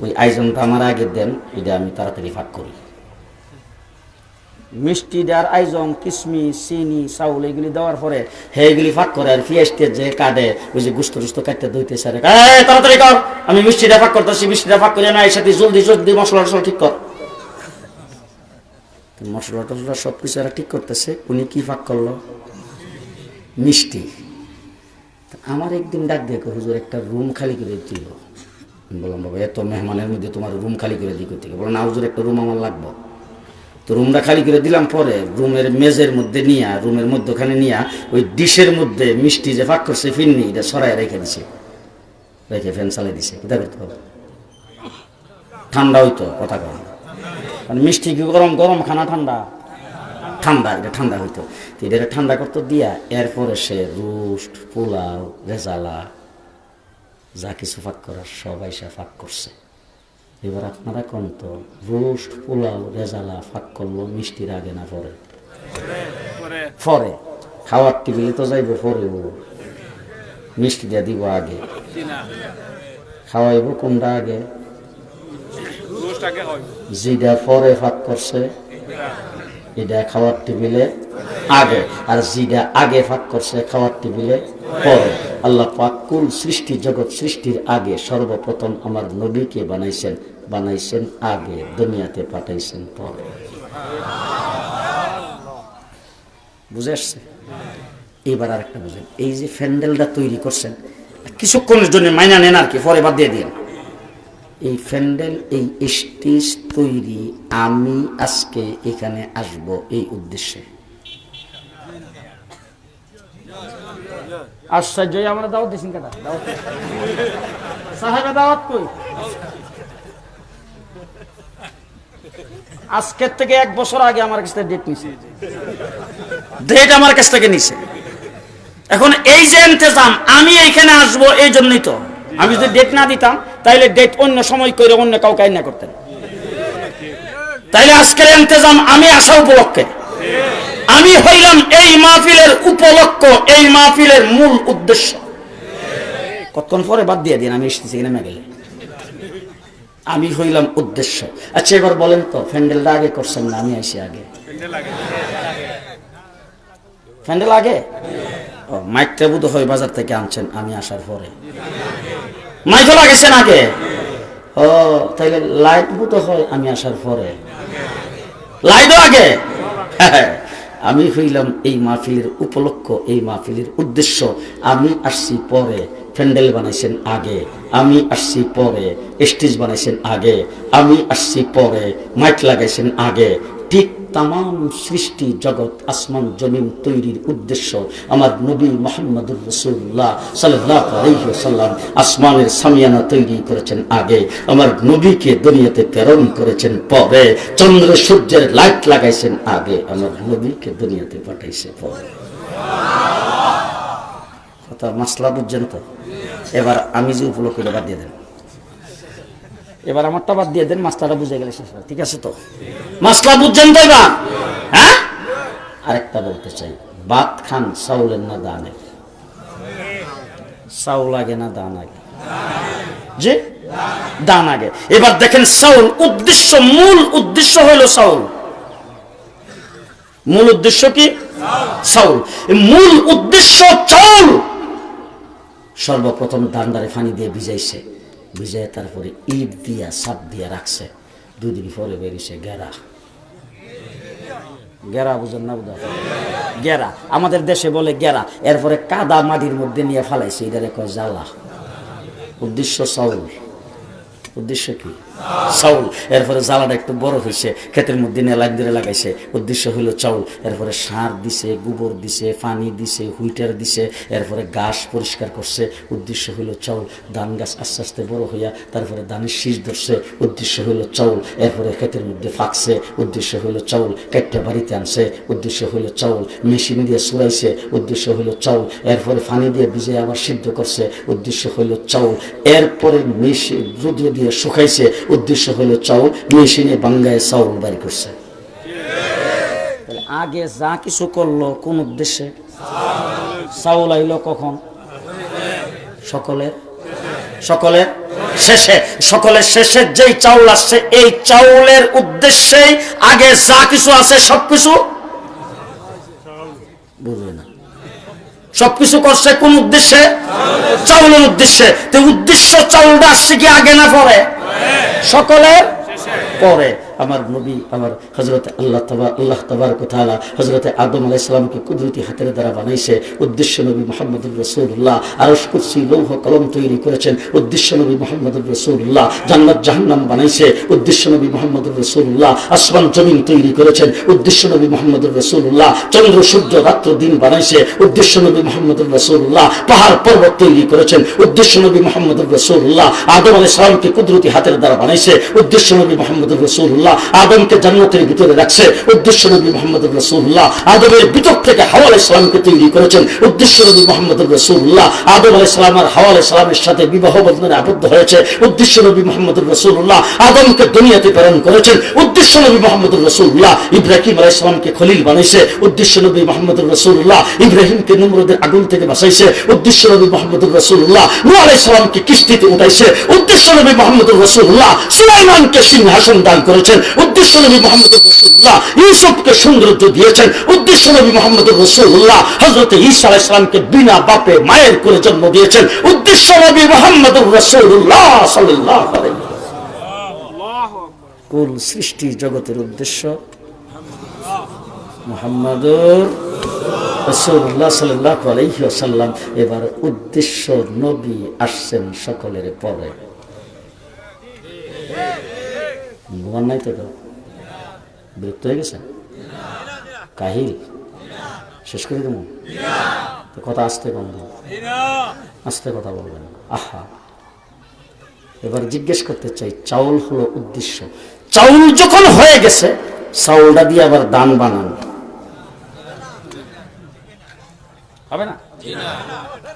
ওই আয়োজনটা আমার আগে দেন, এটা আমি তাড়াতাড়ি ফাঁক করি। মিষ্টি দেওয়ার আয়োজন, কিশমিশ, চিনি, চাউল এগুলি দেওয়ার পরে এইগুলি ফাঁক করে, আর পেঁয়াজটা যে কাটে, ওই যে গুস্ত টুস্ত কাটতে দইতে সারে, তাড়াতাড়ি কর, আমি মিষ্টিটা ফাঁক করতেছি, মিষ্টিটা ফাঁক করে আমি সাথে জলদি জলদি মশলা টসলা ঠিক কর। মশলা টসলা সব কিছু এরা ঠিক করতেছে, উনি কি ফাঁক করলো? মিষ্টি। আমার একদিন ডাক দেখো, হুজুর একটা রুম খালি করে দিল। বললাম, বাবা এত মেহমানের মধ্যে তোমার রুম খালি করে দিই থেকে? বলো না হুজুর, একটা রুম আমার লাগবে। তো রুমটা খালি করে দিলাম, পরে রুমের মেজের মধ্যে নিয়ে, রুমের মধ্যখানে নিয়ে, ওই ডিশের মধ্যে মিষ্টি যে ফাঁক করছে ফিন্নি, এটা সরাই রেখে দিছে, রেখে ফ্যান চালিয়ে দিছে। কোথা করতে হবে? ঠান্ডা হইতো কথা কম, কারণ মিষ্টি কি গরম? গরম খানা ঠান্ডা, ঠান্ডা, এটা ঠান্ডা হইতো। এটা ঠান্ডা করতো দিয়া, এরপরে সে রোস্ট, পোলাও, রেজালা যা কিছু ফাঁক করার সবাই সে ফাঁক করছে। এবার আপনারা কোন তো, রোস্ট, পোলাও, রেজালা ফাঁক করলো মিষ্টির আগে না পরে? পরে। খাওয়ার টেবিলে তো যাইব পরে, মিষ্টি দিয়ে দিব আগে, খাওয়াইব কোনটা আগে? যেটা পরে ফাঁক করছে এটা খাওয়ার টেবিলে আগে, আর যেটা আগে ফাঁক করছে খাওয়ার টেবিলে পরে। আল্লাহ পাক কুল সৃষ্টি জগৎ সৃষ্টির আগে সর্বপ্রথম আমার নবীকে বানাইছেন আগে, দুনিয়াতে পাঠাইছেন পরে। বুঝে আসছে? এবার আর একটা বুঝেন, এই যে প্যান্ডেলটা তৈরি করছেন কিছুক্ষণের জন্য মাইনা নেন আর কি, পরে বাদ দিয়ে দিন। এই প্যান্ডেল, এই স্টেজ তৈরি আমি আজকে এখানে আসব এই উদ্দেশ্যে। আশ্চর্য, আমরা দাওয়াত দিয়েছেন কেন? সাহেব দাওয়াত কই? আজকের থেকে 1 বছর আগে আমার কাছ থেকে ডেট নিছে, ডেট আমার কাছ থেকে নিছে। এখন এই যে ইন্তজাম আমি এইখানে আসবো এই জন্যই তো। আমি যদি ডেট না দিতাম তাইলে ডেট অন্য সময় করে অন্য কাউকে আইনা করতেন। তাইলে আজকের ইন্তজাম আমি আসা উপলক্ষে, আমি হইলাম এই মাহফিলের উপলক্ষ, এই মাহফিলের মূল উদ্দেশ্য। কতক্ষণ পরে বাদ দিয়ে দিন, আমি এসেছি কিনা গেলে আমি হইলাম উদ্দেশ্য। আচ্ছা এবার বলেন তো, প্যান্ডেলটা আগে করছেন না আমি আইসি আগে? প্যান্ডেল আগে। ও মাইকটা বুধ হয় বাজার থেকে আনছেন আমি আসার পরে। মাইকও লাগাইছেন আগে? ও তাইলে লাইট বুধ হয় আমি আসার পরে, লাইটও আগে। আমি হইলাম এই মাহফিলের উপলক্ষ, এই মাহফিলের উদ্দেশ্য। আমি আসছি পরে, প্যান্ডেল বানাইছেন আগে। আমি আসছি পরে, স্টেজ বানাইছেন আগে। আমি আসছি পরে, মাইক লাগাইছেন আগে। ঠিক তামাম সৃষ্টি জগৎ আসমান জমিন তৈরির উদ্দেশ্য আমার নবী মুহাম্মদুর রাসূলুল্লাহ সাল্লাল্লাহু আলাইহি ওয়াসাল্লাম আসমানের সামিয়ানা তৈরি করেছেন আগে, আমার নবীকে দুনিয়াতে প্রেরণ করেছেন পরে, চন্দ্র সূর্যের লাইট লাগাইছেন আগে, আমার নবীকে দুনিয়াতে পাঠাইছে পরে। কথা মাসলা বুঝছেন তো? এবার আমি যে উপলক্ষ বাদ দিয়ে দেন, এবার আমারটা বাদ দিয়ে দেন, মাসলাটা বুঝে গেলে শেষ। ঠিক আছে তো? মাসলা বুঝছেন তো? এবার হ্যাঁ আরেকটা বলতে চাই, ভাত খান চাউলের না দানের? চাউল আগে না দান আগে? যে দান আগে। এবার দেখেন চাউল উদ্দেশ্য, মূল উদ্দেশ্য হলো চাউল। মূল উদ্দেশ্য কি? চাউল। মূল উদ্দেশ্য চাউল। সর্বপ্রথম দান্ডারে পানি দিয়ে ভিজাইছে, ভিজাই তারপরে ইট দিয়া সাপ দিয়া রাখছে। 2 দিন পরে বেরিয়েছে গেরা। গেরা বুঝেন না? বুঝা গেরা আমাদের দেশে বলে গেরা। এরপরে কাদা মাটির মধ্যে নিয়ে ফালাইছে, এটারে কয় জ্বালা। উদ্দেশ্য চাউল। উদ্দেশ্য কি? চাউল। এরপরে জ্বালাটা একটু বড় হয়েছে, ক্ষেতের মধ্যে নিয়ে লাইন ধরে লাগাইছে, উদ্দেশ্য হইল চাউল। এরপরে সার দিছে, গোবর দিছে, পানি দিছে, হুইটার দিছে, এরপরে ঘাস পরিষ্কার করছে, উদ্দেশ্য হইল চাউল। ধান গাছ আস্তে আস্তে বড় হইয়া তারপরে ধানের শীষ ধরছে, উদ্দেশ্য হইল চাউল। এরপরে ক্ষেতের মধ্যে ফাঁকছে, উদ্দেশ্য হইল চাউল। কেটটা বাড়িতে আনছে, উদ্দেশ্য হইল চাউল। মেশিন দিয়ে সুরাইছে, উদ্দেশ্য হইল চাউল। এরপরে পানি দিয়ে ভিজে আবার সিদ্ধ করছে, উদ্দেশ্য হইল চাউল। এরপরে মেশিন রোদে দিয়ে শুকাইছে, উদ্দেশ্য হলো চাউল। মেশিনে বাঙ্গায় চাউল বাড়ি করছে। আগে যা কিছু করলো কোন উদ্দেশ্যে? চাউল আইলো কখন? সকলের শেষে। সকলের শেষে যেই চাউল আসছে, এই চাউলের উদ্দেশ্যেই আগে যা কিছু আছে সবকিছু বুঝবে না। সবকিছু করছে কোন উদ্দেশ্যে? চাউলের উদ্দেশ্যে। তো উদ্দেশ্য চাউলটা আসছে কি আগে না পরে? সকলের পরে। আমার নবী, আমার হযরত আল্লাহ তাবারক ওয়া তাআলা হযরত আদম আলাইহিস সালামকে কুদরতি হাতের দ্বারা বানাইছে, উদ্দেশ্য নবী মুহাম্মদুর রাসূলুল্লাহ। আরশ কুরসি লৌহ কলম তৈরি করেছেন, উদ্দেশ্য নবী মুহাম্মদুর রাসূলুল্লাহ। জান্নাত জাহান্নাম বানাইছে, উদ্দেশ্য নবী মুহাম্মদুর রাসূলুল্লাহ। আসমান জমিন তৈরি করেছেন, উদ্দেশ্য নবী মুহাম্মদুর রাসূলুল্লাহ। চন্দ্র সূর্য রাত্র দিন বানাইছে, উদ্দেশ্য নবী মুহাম্মদুর রাসূলুল্লাহ। পাহাড় পর্বত তৈরি করেছেন, উদ্দেশ্য নবী মুহাম্মদুর রাসূলুল্লাহ। আদম আলাইহিস সালামকে কুদরতি হাতের দ্বারা বানাইছে, উদ্দেশ্য নবী মুহাম্মদুর রাসূলুল্লাহ। আদমকে জান্নাতের ভিতরে রাখছে, উদ্দেশ্য নবী মুহাম্মদুর রাসূলুল্লাহ। আদমের ভিতর থেকে হাওয়া আলাইহিস সালামকে তৈরি করেছেন, উদ্দেশ্য নবী মুহাম্মদুর রাসূলুল্লাহ। আদম আলাইহিস সালাম আর হাওয়া আলাইহিস সালামের সাথে বিবাহ বন্ধনে আবদ্ধ হয়েছে, উদ্দেশ্য নবী মুহাম্মদুর রাসূলুল্লাহ। আদমকে দুনিয়াতে প্রেরণ করেছেন, উদ্দেশ্য নবী মুহাম্মদুর রাসূলুল্লাহ। ইব্রাহিম আলাইহিস সালামকে খলিল বানাইছে, উদ্দেশ্য নবী মুহাম্মদুর রাসূলুল্লাহ। ইব্রাহিমকে নমরুদের আগুন থেকে বাঁচাইছে, উদ্দেশ্য নবী মুহাম্মদুর রাসূলুল্লাহ। নূহ আলাইহিস সালামকে কিস্তিতে উঠাইছে, উদ্দেশ্য নবী মুহাম্মদুর রাসূলুল্লাহ। সুলাইমানকে সিংহাসন দান করেছেন, উদ্দেশ্য নবী মুহাম্মদুর রাসূলুল্লাহ। ইউসুফকে সৌন্দর্য দিয়েছেন, উদ্দেশ্য নবী মুহাম্মদুর রাসূলুল্লাহ। হযরত ঈসা আলাইহিস সালামকে বিনা বাপে মায়ের কোলে জন্ম দিয়েছেন, উদ্দেশ্য নবী মুহাম্মদুর রাসূলুল্লাহ সাল্লাল্লাহু আলাইহি ওয়াসাল্লাম। কুল সৃষ্টি জগতের উদ্দেশ্য মুহাম্মদুর রাসূলুল্লাহ সাল্লাল্লাহু আলাইহি ওয়াসাল্লাম। এবার উদ্দেশ্য নবী আসছেন সকলের পরে। ঘুমান নাই তো কেউ? বিরক্ত হয়ে গেছে? কাহিল শেষ করে দেবো তো কথা আস্তে বন্ধ, আস্তে কথা বলবেন। আহা, এবার জিজ্ঞেস করতে চাই, চাউল হলো উদ্দেশ্য, চাউল যখন হয়ে গেছে চাউলটা দিয়ে আবার দান বানান হবে না?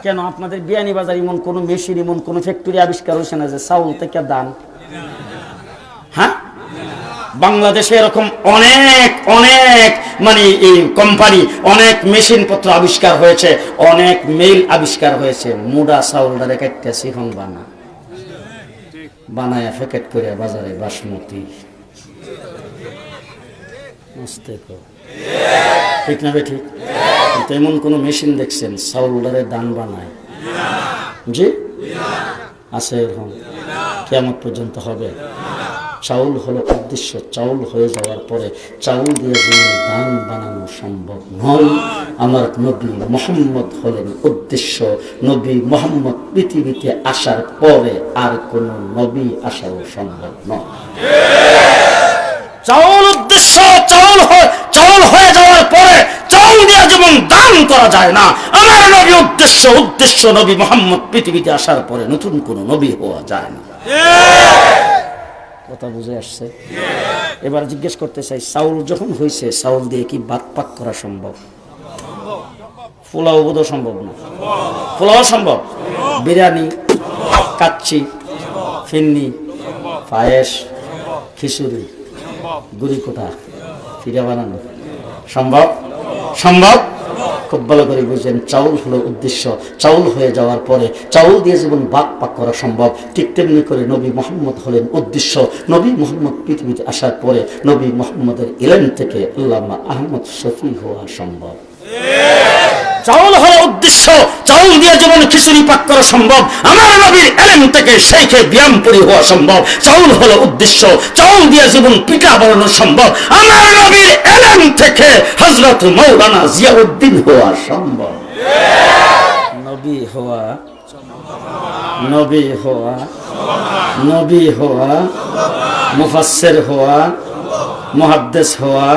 কেন আপনাদের বিয়ানীবাজার এমন কোন মেশিন, এমন কোন ফ্যাক্টরি আবিষ্কার হয়েছে না যে চাউল থেকে দান? হ্যাঁ, বাংলাদেশে এরকম অনেক অনেক মানে এই কোম্পানি, অনেক মেশিন পত্র আবিষ্কার হয়েছে, অনেক মেইল আবিষ্কার হয়েছে। মুডা চাউলটা একটা সিফন বানায় প্যাকেট করে বাজারে বাসমতি, ঠিক না? ঠিক। কিন্তু এমন কোন মেশিন দেখছেন চাউলটারে দান বানায়? জি আছে, এরকম কিয়ামত পর্যন্ত হবে। চাউল হলো উদ্দেশ্য, চাউল হয়ে যাওয়ার পরে চাউল দিয়ে যিনি দান বানানো সম্ভব নয়। আমার নবী মুহাম্মদ হলেন উদ্দেশ্য। নবী মুহাম্মদ পৃথিবীতে আসার পরে আর কোন নবী আসাও সম্ভব নয়। চাউল উদ্দেশ্য, চাউল হয়ে যাওয়ার পরে চাউল দিয়ে যেমন দান করা যায় না, আমার নবী উদ্দেশ্য নবী মুহাম্মদ পৃথিবীতে আসার পরে নতুন কোন নবী হওয়া যায় না। কথা বুঝে আসছে? এবার জিজ্ঞেস করতে চাই, চাউল যখন হয়েছে চাউল দিয়ে কি ভাত পাক করা সম্ভব? পোলাও বোধ সম্ভব না? পোলাও সম্ভব, বিরিয়ানি, কাচ্চি, ফিন্নি, পায়েস, খিচুড়ি, গুড়ি কোটা, ফিরা বানানো সম্ভব? সম্ভব। খুব ভালো করে বুঝেন, চাউল হলো উদ্দেশ্য, চাউল হয়ে যাওয়ার পরে চাউল দিয়ে যেমন ভাত পাক করা সম্ভব, ঠিক তেমনি করে নবী মুহাম্মদ হলেন উদ্দেশ্য। নবী মুহাম্মদ পৃথিবীতে আসার পরে নবী মুহাম্মদের ইলম থেকে আল্লামা আহমদ শফি হওয়া সম্ভব। চাউল হলো উদ্দেশ্য, চাউল দিয়ে যেমন খিচুড়ি পাক করা সম্ভব, আমার নবীর ইলম থেকে শেখে ব্যায়ামপুরী হওয়া সম্ভব। চাউল হলো উদ্দেশ্য, চাউল দিয়ে যেমন পিঠা বানানো সম্ভব, আমার নবীর ইলম থেকে হযরত মাওলানা জিয়াউদ্দিন হওয়া সম্ভব। নবী হওয়া, নবী হওয়া, নবী হওয়া, মুফাসসির হওয়া, মুহাদ্দিস হওয়া,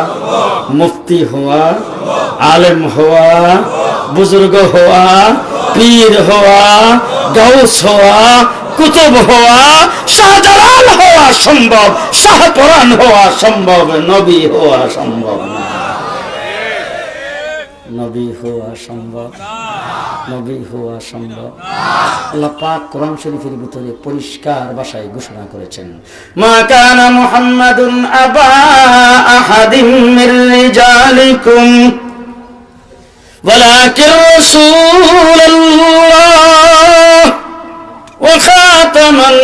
মুফতি হওয়া, আলেম হওয়া, বুজুর্গ হওয়া, পীর হওয়া, গাউস হওয়া, কুতুব হওয়া, শাহজালাল হওয়া সম্ভব, শাহপরান হওয়া সম্ভব, নবী হওয়া সম্ভব না। নবী হওয়া সম্ভব, নবী হওয়া সম্ভব। আল্লাহ পাক কোরআন শরীফের ভিতরে পরিষ্কার ভাষায় ঘোষণা করেছেন, মা কানা মুহাম্মাদুন আবা আহাদিম মির রিজালিকুম ওয়ালাকিন রাসূলুল্লাহ ওয়া খাতামান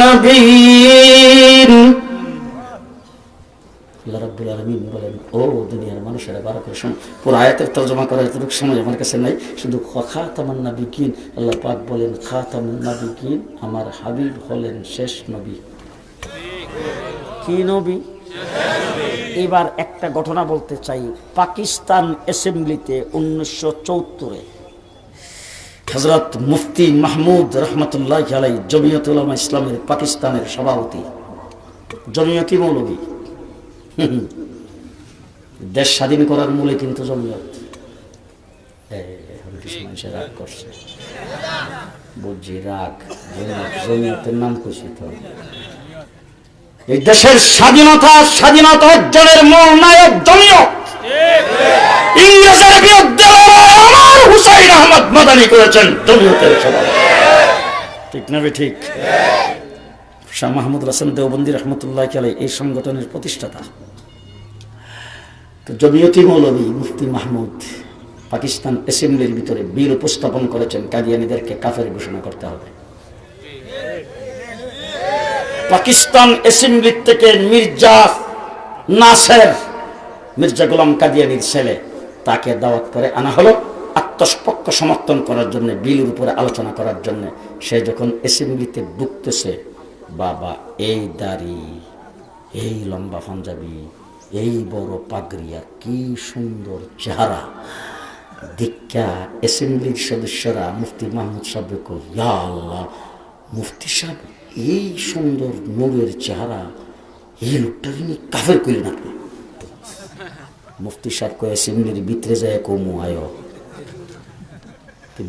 নাবিয়্যিন। আল্লাহ রাব্বুল আলামিন বলেন, ও দুনিয়ার মানুষেরা, ভালো করে শুনুন। পুরো আয়াতের তরজমা করার এতটুকু সময় আমার কাছে নাই, শুধু খাতামান নাবিয়্যিন। আল্লাহ পাক বলেন, খাতামান নাবিয়্যিন, আমার হাবিব হলেন শেষ নবী। কি নবী? এবার একটা ঘটনা বলতে চাই। পাকিস্তান অ্যাসেম্বলিতে 1974-এ হযরত মুফতি মাহমুদ রহমতুল্লাহ আলাইহি, জমিয়ত উলামা ইসলামের পাকিস্তানের সভাপতি, জমিয়তি মৌলবী। দেশ স্বাধীন করার মূলে কিন্তু জমিয়ত। কিছু মানুষের রাগ করছে, বুঝছি রাগ, জমিয়তের নাম খুশি তো। এই দেশের স্বাধীনতা অর্জনের মূল নায়ক জমিয়ত। ইংরেজের বিরুদ্ধে আমার হুসাইন আহমদ মাদানী করেছেন জমিয়তের সভাপতি, ঠিক না? ঠিক। শাহ মাহমুদ হাসান দেওবন্দি রহমতুল্লাহ আলাইহি এই সংগঠনের প্রতিষ্ঠাতা। তো জমিয়তি মৌলবী মুফতি মাহমুদ পাকিস্তান অ্যাসেম্বলির ভিতরে বিল উপস্থাপন করেছেন, কাদিয়ানীদেরকে কাফের ঘোষণা করতে হবে। পাকিস্তান অ্যাসেম্বলি থেকে মির্জা নাসের, মির্জা গোলাম কাদিয়ানীর ছেলে, তাকে দাওয়াত করে আনা হলো আত্মপক্ষ সমর্থন করার জন্য, বিলের উপরে আলোচনা করার জন্য। সে যখন অ্যাসেম্বলিতে ঢুকতেছে, বাবা এই দাড়ি, এই লম্বা পাঞ্জাবি, এই বড় পাগড়ি, আর কি সুন্দর চেহারা। দীক্ষা অ্যাসেম্বলির সদস্যরা মুফতি মাহমুদ সাহেবকে কই, ইয়া আল্লাহ, মুফতি সাহেব এই সুন্দর নূরের চেহারা, এই লোকটা কাফের কইলেন আপনি? মুফতি সাহেব কয়ে অ্যাসেম্বলির ভিতরে যায় কমু আয়।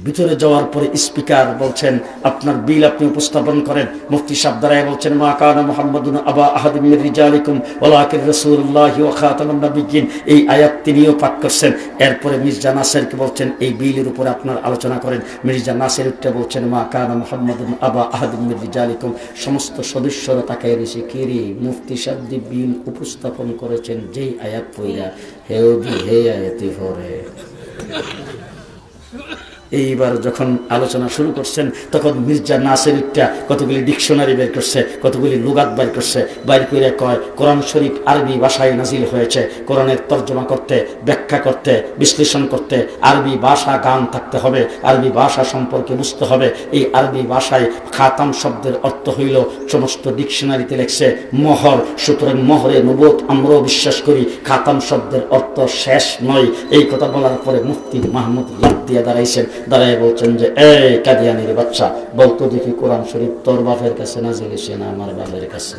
ভিতরে যাওয়ার পরে স্পিকার বলছেন আপনার বিল আপনি উপস্থাপন করেন। মুফতি সাহেব দাঁড়ায় বলছেন মা কানা মুহাম্মাদুন আবা আহাদিন মির রিজালিকুম ওয়ালাকিন রাসূলুল্লাহি ওয়া খাতামুন নাবিয়্যিন, এই আয়াত তিনিও পাঠ করছেন। এরপরে মির্জা নাসিরকে বলছেন এই বিলের উপরে আপনার আলোচনা করেন। মির্জা নাসির উঠে বলছেন মা কানা মুহাম্মাদুন আবা আহাদিন মির রিজালিকুম। সমস্ত সদস্যরা তাকায় রয়েছে, কে রে মুফতি সাহেব যে বিল উপস্থাপন করেছেন যেই আয়াত পড়া হেও দি হে আয়াতে পড়ে। এইবার যখন আলোচনা শুরু করছেন তখন মির্জা নাসির কতগুলি ডিকশনারি বের করছে, কতগুলি লুগাত বের করছে। বাইর করে কয় কোরআন শরীফ আরবি ভাষায় নাজিল হয়েছে। কোরআনের তর্জমা করতে, ব্যাখ্যা করতে, বিশ্লেষণ করতে আরবি ভাষা গান থাকতে হবে, আরবি ভাষা সম্পর্কে বুঝতে হবে। এই আরবি ভাষায় খাতাম শব্দের অর্থ হইল, সমস্ত ডিকশনারিতে লেখছে মোহর। সুতরাং মোহরে নবুয়ত আমরাও বিশ্বাস করি, খাতাম শব্দের অর্থ শেষ নয়। এই কথা বলার পরে মুফতি মাহমুদ লাফ দিয়ে দাঁড়াইছেন, দাঁড়ায় বলছেন যে এই কাদিয়ানির বাচ্চা, বলতো দেখি কোরআন শরীফ তোর বাপের কাছে নাজিল হইছে না আমার বাপের কাছে?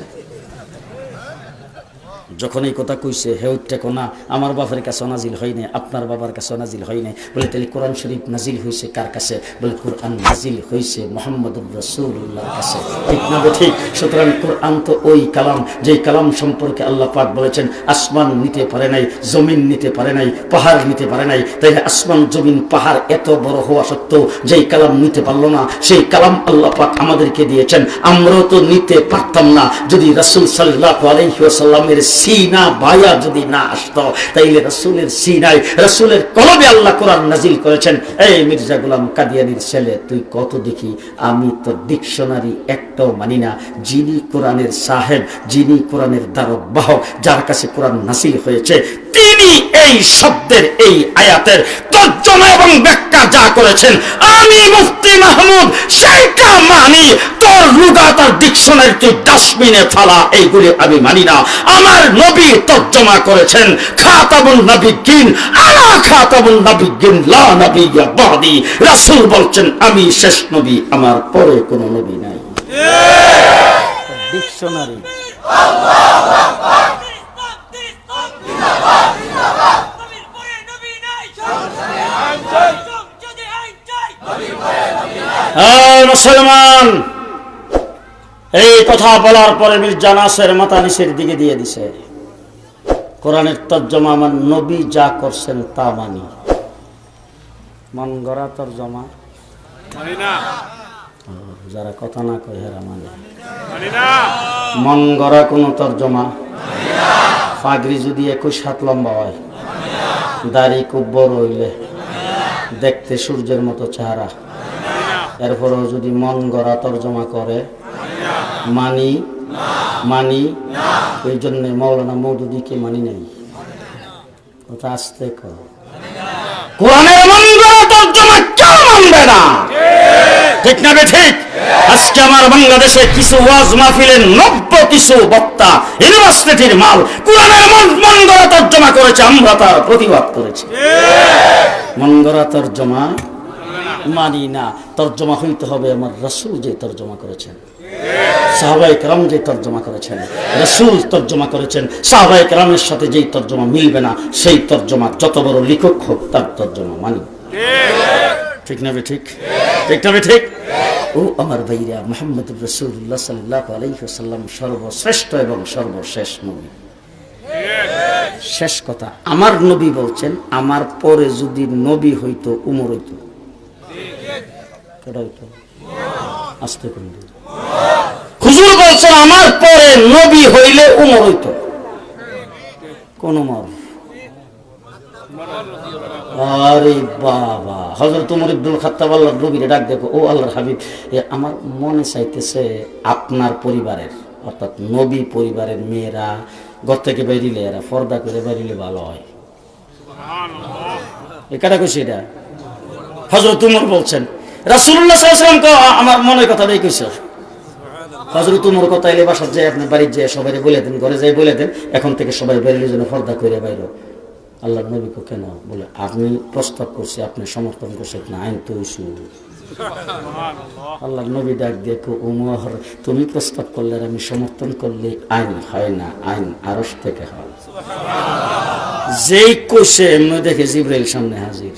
যখন এই কথা কইছে হেউটটা কোনা আমার বাপের কাছে নাজিল হয় নাই, আপনার বাবার কাছে নাজিল হয় নাই। বলে তাহলে কোরআন শরীফ নাজিল হয়েছে কার কাছে? বলে কোরআন নাজিল হয়েছে মুহাম্মদুর রাসূলুল্লাহর কাছে। ঠিক না ঠিক? সুতরাং কোরআন তো ওই কালাম, যেই কালাম সম্পর্কে আল্লাহ পাক বলেছেন আসমান নিতে পারে নাই, জমিন নিতে পারে নাই, পাহাড় নিতে পারে নাই। তাইলে আসমান জমিন পাহাড় এত বড় হওয়া সত্ত্বেও যেই কালাম নিতে পারলো না, সেই কালাম আল্লাহ পাক আমাদেরকে দিয়েছেন। আমরাও তো নিতে পারতাম না যদি রাসূল সাল্লাল্লাহু আলাইহি ওয়াসাল্লামের সিনা বায়া যদি না আসতো। তাইলে রাসূলের সিনায়, রাসূলের কলবে আল্লাহ কোরআন নাজিল করেছেন। এই মির্জা গোলাম কাদিয়ানির ছেলে, তুই কত দেখি আমি তো ডিকশনারি একটাও মানি না। যিনি কোরআনের সাহেব, যিনি কোরআনের দ্বারবাহক, যার কাছে কোরআন নাজিল হয়েছে, তিনি এই শব্দের, এই আয়াতের তর্জমা এবং ব্যাখ্যা যা করেছেন আমি মুফতি মাহমুদ সেইটা মানি। তোর লুগাত আর ডিকশনারি তুই ডাস্টবিনে ফালা, এইগুলি আমি মানি না। আমার নবী তর্জমা করেছেন খাতামুন নাবিয়্যিন আলা খাতামুন নাবিয়্যিন লা নাবিয়্যা বাদি। রাসূল বলছেন আমি শেষ নবী, আমার পরে কোনো নবী নাই। ডিকশনারি আল্লাহু আকবার। মুসলমান, এই কথা বলার পরে মির্জা নাসির মাথা নিচের দিকে দিয়ে দিছে। কোরআনের তর্জমা আমার নবী যা করছেন তা মানি, মন গড়া তর্জমা মানি না। যারা কথা না কয় হেরা মানে মন গড়া কোন তর্জমা। পাগড়ি যদি 21 হাত লম্বা হয়, দাড়ি খুব বড় হইলে, দেখতে সূর্যের মতো চেহারা, এরপরেও যদি মন গড়া তর্জমা করে মানি মানি। ওই জন্য মৌলানা মওদুদীকে মানি নাই। কথা আসতে কর, কোরআনের মন গড়া তর্জমা কেউ মানবে না। ঠিক না ঠিক? আজকে আমার বাংলাদেশে কিছু ওয়াজ মাহফিলের 90 কিছু বক্তা ইউনিভার্সিটির মাল কোরআনের মন গড়া তর্জমা করেছে, আমরা তার প্রতিবাদ করেছি। মন গড়া তর্জমা মানি না। তর্জমা হইতে হবে আমার রাসূল যে তর্জমা করেছেন, সাহাবায়ে কেরাম যে তর্জমা করেছেন, রাসূল তর্জমা করেছেন। সাহাবায়ে কেরামের সাথে যেই তর্জমা মিলবে না, সেই তর্জমা যত বড় লেখক হোক তার তর্জমা মানি। ঠিক না ঠিক? ঠিক না ঠিক? ও আমার ভাইরা, মুহাম্মদুর রাসূলুল্লাহ সাল্লাল্লাহু আলাইহি ওয়াসাল্লাম সর্বশ্রেষ্ঠ এবং সর্বশেষ নবী। শেষ কথা, আমার নবী বলছেন আমার পরে যদি নবী হইতো উমর হইতো। আসতে কোন হুজুর বলছেন আমার পরে নবী হইলে উমর হইতো। কোন উমর? আরে বাবা, হযরত উমর ইবনুল খাত্তাব আল্লাহর নবীরে ডাক দেখো, ও আল্লাহর হাবিব, আমার মনে চাইতেছে আপনার পরিবারের, অর্থাৎ নবী পরিবারের মেয়েরা ঘর থেকে বেরিলে, এরা পর্দা করে বেরিলে ভালো হয়। এটা কইছে, এটা হযরত উমর বলছেন। রাসূলুল্লাহ সাল্লাল্লাহু আলাইহি ওয়াসাল্লাম আমার মনের কথা বেই কইছে। হযরত উমর কথা এলে বাসার যায়, আপনি বাড়ির যায় সবাই বলে দেন, ঘরে যাই বলে দেন এখন থেকে সবাই বেরিলে যেন পর্দা করে বাইরো। আল্লাহর নবী কেন বলে, আপনি প্রস্তাব করছি, আপনি সমর্থন করছেন না, আইন তো ইস্যু। আল্লাহ নবী ডাক দিয়ে উমর, তুমি প্রস্তাব করলে আর আমি সমর্থন করলে আইন হয় না, আইন আরশ থেকে হয়। যেই কইছে এমনি দেখে জিবরাইল সামনে হাজির।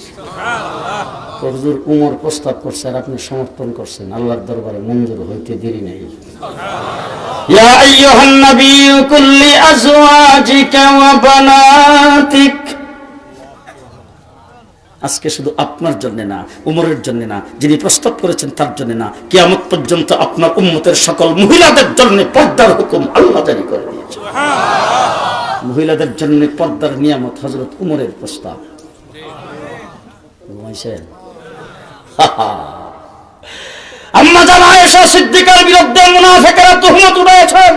হুজুর উমর প্রস্তাব করছে আর আপনি সমর্থন করছেন, আল্লাহর দরবারে মঞ্জুর হইতে দেরি নেই। ইয়া আইয়ুহান নাবিয়্যু কুল্লি আজওয়াজিকা ওয়া বানাতিক, আজকে শুধু আপনার জন্য না, উমরের জন্য না, যিনি প্রস্তাব করেছেন তার জন্য না, কিয়ামত পর্যন্ত আপনার উম্মতের সকল মহিলাদের জন্য পর্দার হুকুম আল্লাহ জারি করে দিয়েছেন। মহিলাদের জন্য পর্দার নিয়ামত হযরত উমরের প্রস্তাব। ঘুমাইছেন? আম্মা জান আয়েশা সিদ্দিকার বিরুদ্ধে মুনাফিকরা তুহমত উড়াইছেন।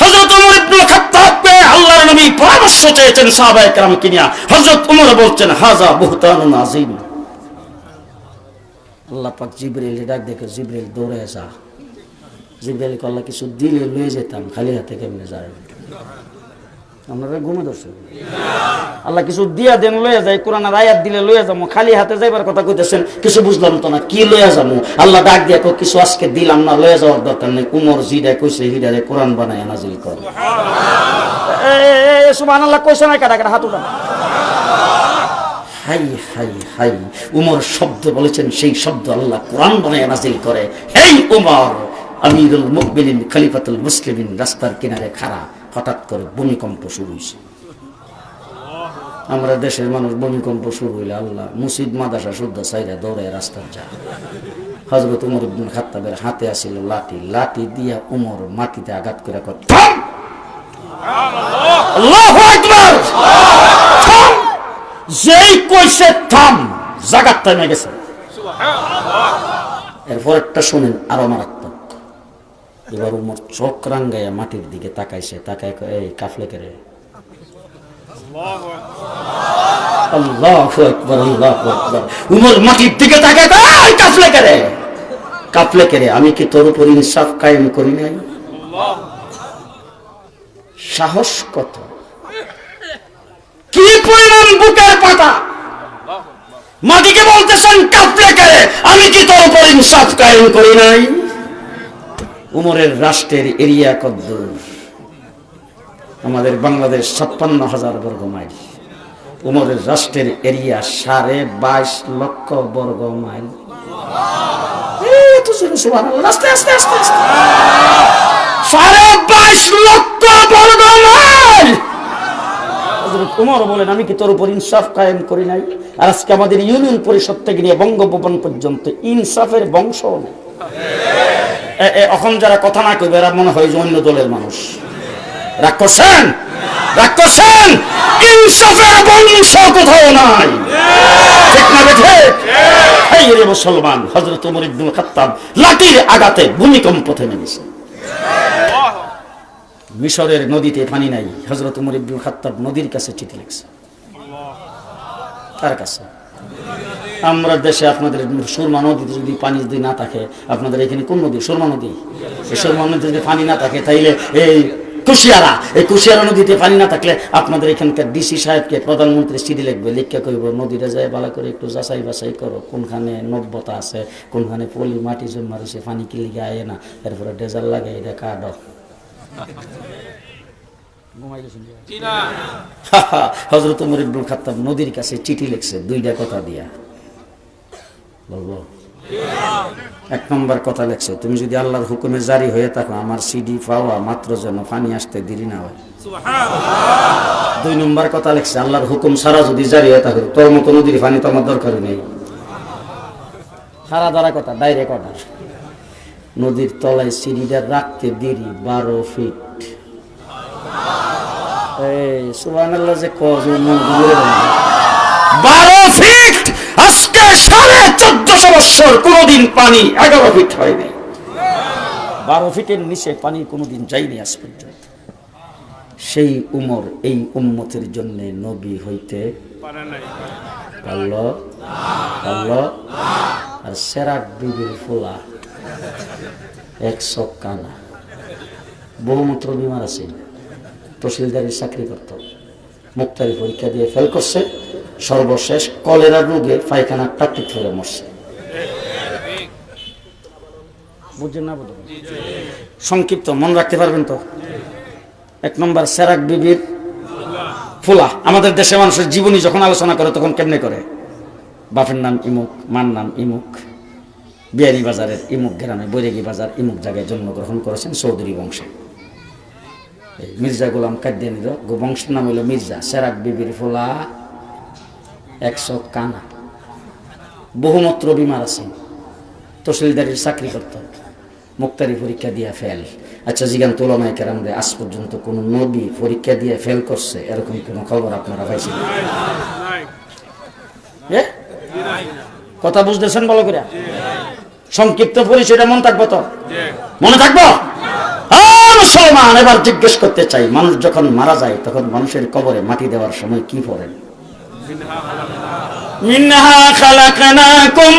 হযরত উমর ইবনে খাত্তাবকে আল্লাহর নবী পরামর্শ চেয়েছেন সাহাবায়ে কেরামকে নিয়ে। হযরত উমর বলছেন হাযা বুহতানুন আযীম। আল্লাহ পাক জিবরাইল ডাক দেখে, জিবরাইল দৌড়ে যা। জিবরাইল কে আল্লাহ কিছু দিলে লয়ে যেতাম, খালি হাতে কেমনে যায়? আপনারা ঘুমে ধরছেন? আল্লাহ কিছু দিয়া দেন লয়ে যায়, কোরআনের আয়াত দিলে লয়ে যাবো, খালি হাতে যাইবার কথা কইতেছেন, কিছু বুঝলাম তো না, কি লয়ে যাবো? আল্লাহ ডাক দিয়া কিছু আজকে দিলাম না, লয়ে যাওয়ার দরকার নেই। উমর জিডা কইছে হিডারে কোরআন বানায় নাজিল কর। সুবহানাল্লাহ কইছে না? কাটা কাটা হাত উঠা। হাই হাই হাই, উমর শব্দ বলেছেন, সেই শব্দ আল্লাহ কোরআন বানায় নাজিল করে। হেই উমর, আমিরুল মুমিনিন, খলিফাতুল মুসলিমিন রাস্তার কিনারে খাড়া, হঠাৎ করে ভূমিকম্প শুরু হয়েছে। আমরা দেশের মানুষ ভূমিকম্প শুরু হইলে আল্লাহ মসজিদ মাদ্রাসা শুদ্ধ চাইরা দৌড়ে রাস্তার যা। হযরত উমর ইবনে খাত্তাবের হাতে আছিল লাঠি, লাঠি দিয়া উমর মাটিতে আঘাত করে কয়, থাম! আল্লাহু আকবার! থাম! যেই কইছে থাম, জাগাত থেমে গেছে। এরপর একটা শুনেন আরো মারাত্মক। এবার উমর চোখ রাঙ্গাইয়া মাটির দিকে তাকাইছে, তাকাই এই কাফলে করে। আল্লাহু আকবার, আল্লাহু আকবার। উমর মাটির দিকে তাকায়, এই কাফলে করে, কাফলে করে, আমি কি তোর উপর ইনসাফ কায়েম করি নাই? সাহস কত, কি পরিমাণ বুকের পাতা! মাটিকে বলতেছেন কাফলে করে, আমি কি তোর উপর ইনসাফ কায়েম করি নাই? উমরের রাষ্ট্রের এরিয়া কদ্দূর? আমাদের বাংলাদেশ 56,000 বর্গ মাইল। উমরের রাষ্ট্রের এরিয়া 22.5 লক্ষ বর্গ মাইল। সুবহানাল্লাহ, আস্তে আস্তে আস্তে আস্তে, 22.5 লক্ষ বর্গ মাইল। হযরত উমর বলেন, আমি কি তোর উপর ইনসাফ কায়েম করি নাই? আর আজকে আমাদের ইউনিয়ন পরিষদ থেকে নিয়ে বঙ্গভবন পর্যন্ত ইনসাফের বংশ নেই। এখন যারা কথা না কইবে এরা মনে হয় যে অন্য দলের মানুষ। রাগ করছেন? রাগ করছেন? ইনসাফের বংশ কোথাও নাই। ঠিক না বেঠে? এই রে মুসলমান, হযরত ওমর ইবনে খাত্তাব লাঠির আঘাতে ভূমিকম্প থেমে গেছে। মিশরের নদীতে পানি নাই, হযরত ওমর ইবনে খাত্তাব নদীর কাছে চিঠি লিখছে। কার কাছে? আমরা দেশে আপনাদের সুরমা নদীতে যদি পানি যদি না থাকে, আপনাদের এখানে কোন নদী? সুরমা নদী। এই সুরমা নদীতে যদি পানি না থাকে, তাইলে এই কুশিয়ারা নদীতে পানি না থাকলে আপনাদের এখানকার ডিসি সাহেবকে প্রধানমন্ত্রী চিঠি লিখবে, লিখে কইব নদীটা যায় ভালো করে একটু যাচাই বাছাই করো, কোনখানে নব্যতা আছে, কোনখানে পলি মাটি জমা রয়েছে, পানি কি লিগে আয় না, এরপরে ডেজাল লাগে, এটা কাট। হযরত ওমর ইবনে খাত্তাব নদীর কাছে চিঠি লিখছে 2টা কথা দিয়া। বলবো? 1 নম্বর কথা লিখছে, তুমি যদি আল্লাহর হুকুমে জারি হয়ে থাকো, আমার সিডি পাওয়া মাত্র যেন পানি আসতে দেরি না হয়। 2 নম্বর কথা লিখছে, আল্লাহর হুকুম ছাড়া যদি জারি হয়ে থাকে, তোর মতো নদীর পানি তো আমার দরকার নেই। সারা দ্বারা কথা, ডাইরেক্ট অর্ডার। নদীর তলায় সিডিটা রাখতে দেরি 12 ফিট। এই সুবহানাল্লাহ যে কজ 12 ফিট। আজকে 1450 বছর কোনদিন পানি 11 ফিট হয়নি। 12 ফিটের নিচে পানি কোনদিন যায়নি আজ পর্যন্ত। সেই উমর এই উম্মতের জন্য নবী হইতে পারলো? আর সেরাক বিবির ফুলা 100 কানা, বহুমূত্র বিমার আছে, তহসিলদারের চাকরি করত, মুক্তারি পরীক্ষা দিয়ে ফেল করছে, সর্বশেষ কলেরা রোগে পায়খানা টাকটিক ফেলে মরছে। বুঝছেন না? বুঝলেন? সংক্ষিপ্ত মন রাখতে পারবেন তো? 1 নম্বর সেরাক বিবির ফুলা। আমাদের দেশে মানুষের জীবনী যখন আলোচনা করে তখন কেমনে করে? বাপের নাম ইমুক, মার নাম ইমুক, বিয়ারি বাজারের ইমুক গ্রামে, বৈরাগী বাজার ইমুক জায়গায় জন্মগ্রহণ করেছেন চৌধুরী বংশে। মির্জা গোলাম কাদিয়ানীর বংশের নাম হইল মির্জা। সেরাক বিবির ফুলা 100 কানা, বহুমূত্র বিমার আছেন, তহসিলদারির চাকরি করত, মুক্তারি পরীক্ষা দিয়ে ফেল। আচ্ছা জিগান তুলনায় কেরামরে আজ পর্যন্ত কোন নবী পরীক্ষা দিয়ে ফেল করছে এরকম কোন খবর আপনারা পাইছেন? কথা বুঝতেছেন ভালো করে? সংক্ষিপ্ত পরিচয়টা মন থাকবো তো? মনে থাকবো? মুসলমান, এবার জিজ্ঞেস করতে চাই, মানুষ যখন মারা যায় তখন মানুষের কবরে মাটি দেওয়ার সময় কি পড়েন? মিনহা খালাকনাকুম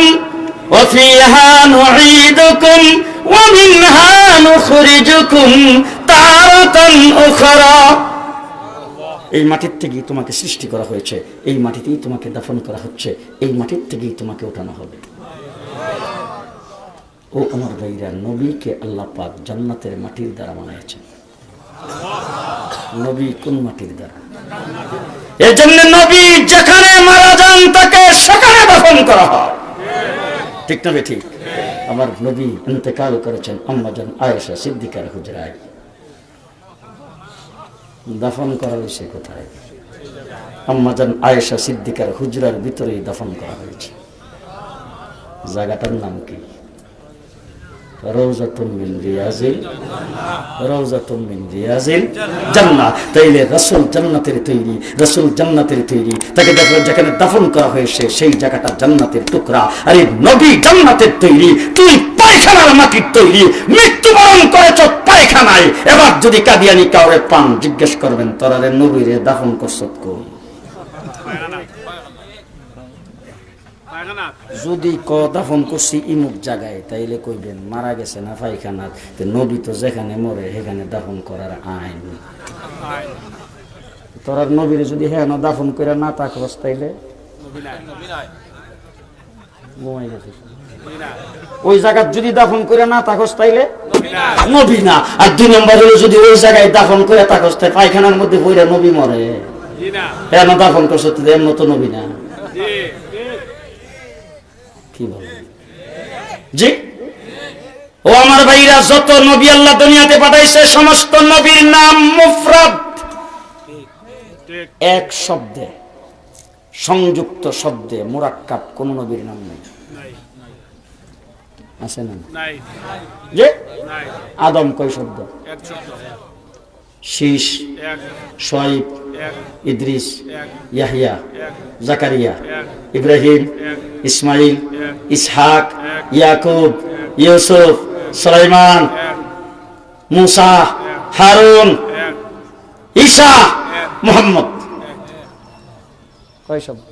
ওয়া ফিহা নুঈদুকুম ওয়া মিনহা নুখরিজুকুম তারাতান উখরা। এই মাটির থেকেই তোমাকে সৃষ্টি করা হয়েছে, এই মাটিতেই তোমাকে দাফন করা হচ্ছে, এই মাটির থেকেই তোমাকে ওঠানো হবে। ও আমার ভাইরা, নবীকে আল্লাহ পাক জান্নাতের মাটির দ্বারা বানিয়েছেন। নবী কোন মাটির দ্বারা? এই জন্য নবী যেখানে মারা যান তাকে সেখানে দাফন করা হয়। ঠিক না? ঠিক। আমার নবী ইন্তেকাল করেছেন আম্মাজান আয়েশা সিদ্দিকার হুজরায়। দাফন করা হয়েছে কোথায়? আম্মাজান আয়েশা সিদ্দিকার হুজরার ভিতরেই দাফন করা হয়েছে। জায়গাটার নাম কি? রওজাতুন মিন রিয়াজিল, রওজাতুন মিন রিয়াজিল জান্নাহ। তাইলে রাসূল জান্নাতের তৈরি, রাসূল জান্নাতের তৈরি, তাকে দেখো যেখানে দাফন করা হয়েছে সেই জায়গাটা জান্নাতের টুকরা। আরে নবী জান্নাতের তৈরি, তুই পায়খানার মাটির তৈরি, মৃত্যুবরণ করেছ পায়খানায়। এবার যদি কাদিয়ানি কাউরে পান জিজ্ঞেস করবেন তোরারে নবীরে দাফন করছত কই? যদি দাফন করছি ইমুক জায়গায়, তাইলে কইবেন মারা গেছে না পায়খানার। নবী তো যেখানে মরে সেখানে দাফন করার আইন। তোরা নবীরে যদি হ্যাঁ দাফন করে না থাকস তাইলে ওই জায়গা যদি দাফন করে না থাকস তাইলে নবী না। আর 2 নম্বর হলো যদি ওই জায়গায় দাফন করে থাকস তাই পায়খানার মধ্যে পড়ে নবী মরে, হ্যাঁ দাফন করছ এমন তো নবী না। কি বলেন? জি ও আমার ভাইরা, যত নবী আল্লাহ দুনিয়াতে পাঠাইছে সমস্ত নবীর নাম মুফরাদ, এক শব্দে, সংযুক্ত শব্দে, মুরাক্কাব কোন নবীর নাম নেই। আছে না? জি আদম কয় শব্দ? শীষ, শোয়াইব, ইদ্রিস, ইয়াহইয়া, জাকারিয়া, ইব্রাহিম, ইসমাইল, ইসহাক, ইয়াকুব, ইউসুফ, সুলাইমান, মুসা, হারুন, ঈসা, মুহাম্মদ। কয় শব্দ?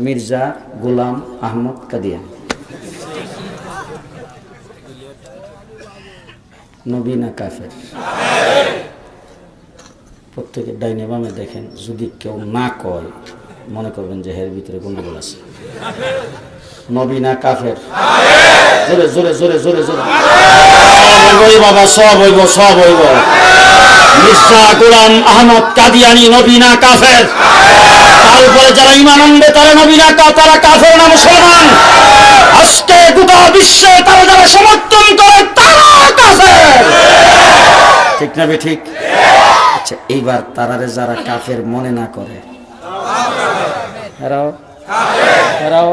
মির্জা গোলাম আহমদ কাদিয়ানী। নবী না কাফের? প্রত্যেকের ডাইনে বামে দেখেন, যদি কেউ না কয় মনে করবেন যে এর ভিতরে গন্ডগোল আছে। নবী না কাফের? জোরে জোরে জোরে জোরে জোরে বাবা, সব হইব, সব হইব। মির্জা গোলাম আহমদ কাদিয়ানী নবী না কাফের? তার উপরে যারা ঈমান আনবে তারা নবী না, তারা কাফের না মুসলমান? আজকে গোটা বিশ্বে তারা যারা সমর্থন করে তারা কাফের। ঠিক না? ঠিক। আচ্ছা এইবার তারারে যারা কাফের মনে না করে এরাও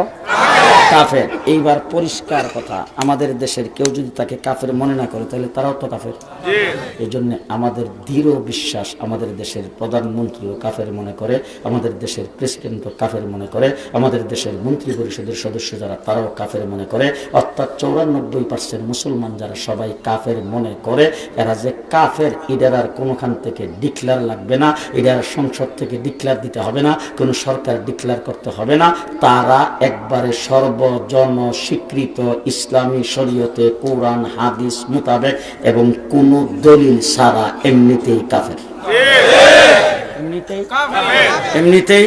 কাফের। এইবার পরিষ্কার কথা, আমাদের দেশের কেউ যদি তাকে কাফের মনে না করে তাহলে তারাও তো কাফের। এই জন্য আমাদের দৃঢ় বিশ্বাস, আমাদের দেশের প্রধানমন্ত্রীও কাফের মনে করে, আমাদের দেশের প্রেসিডেন্টও কাফের মনে করে, আমাদের দেশের মন্ত্রী পরিষদের সদস্য যারা তারাও কাফের মনে করে। অর্থাৎ 94% মুসলমান যারা সবাই কাফের মনে করে। এরা যে কাফের এদের আর কোনোখান থেকে ডিক্লার লাগবে না, এদের সংসদ থেকে ডিক্লার দিতে হবে না, কোনো সরকার ডিক্লার করতে হবে না। তারা একবারে সর্বজন স্বীকৃত ইসলামী শরীয়তে কোরআন হাদিস মোতাবেক এবং কোন দলিল ছাড়া এমনিতেই কাফের। এমনিতেই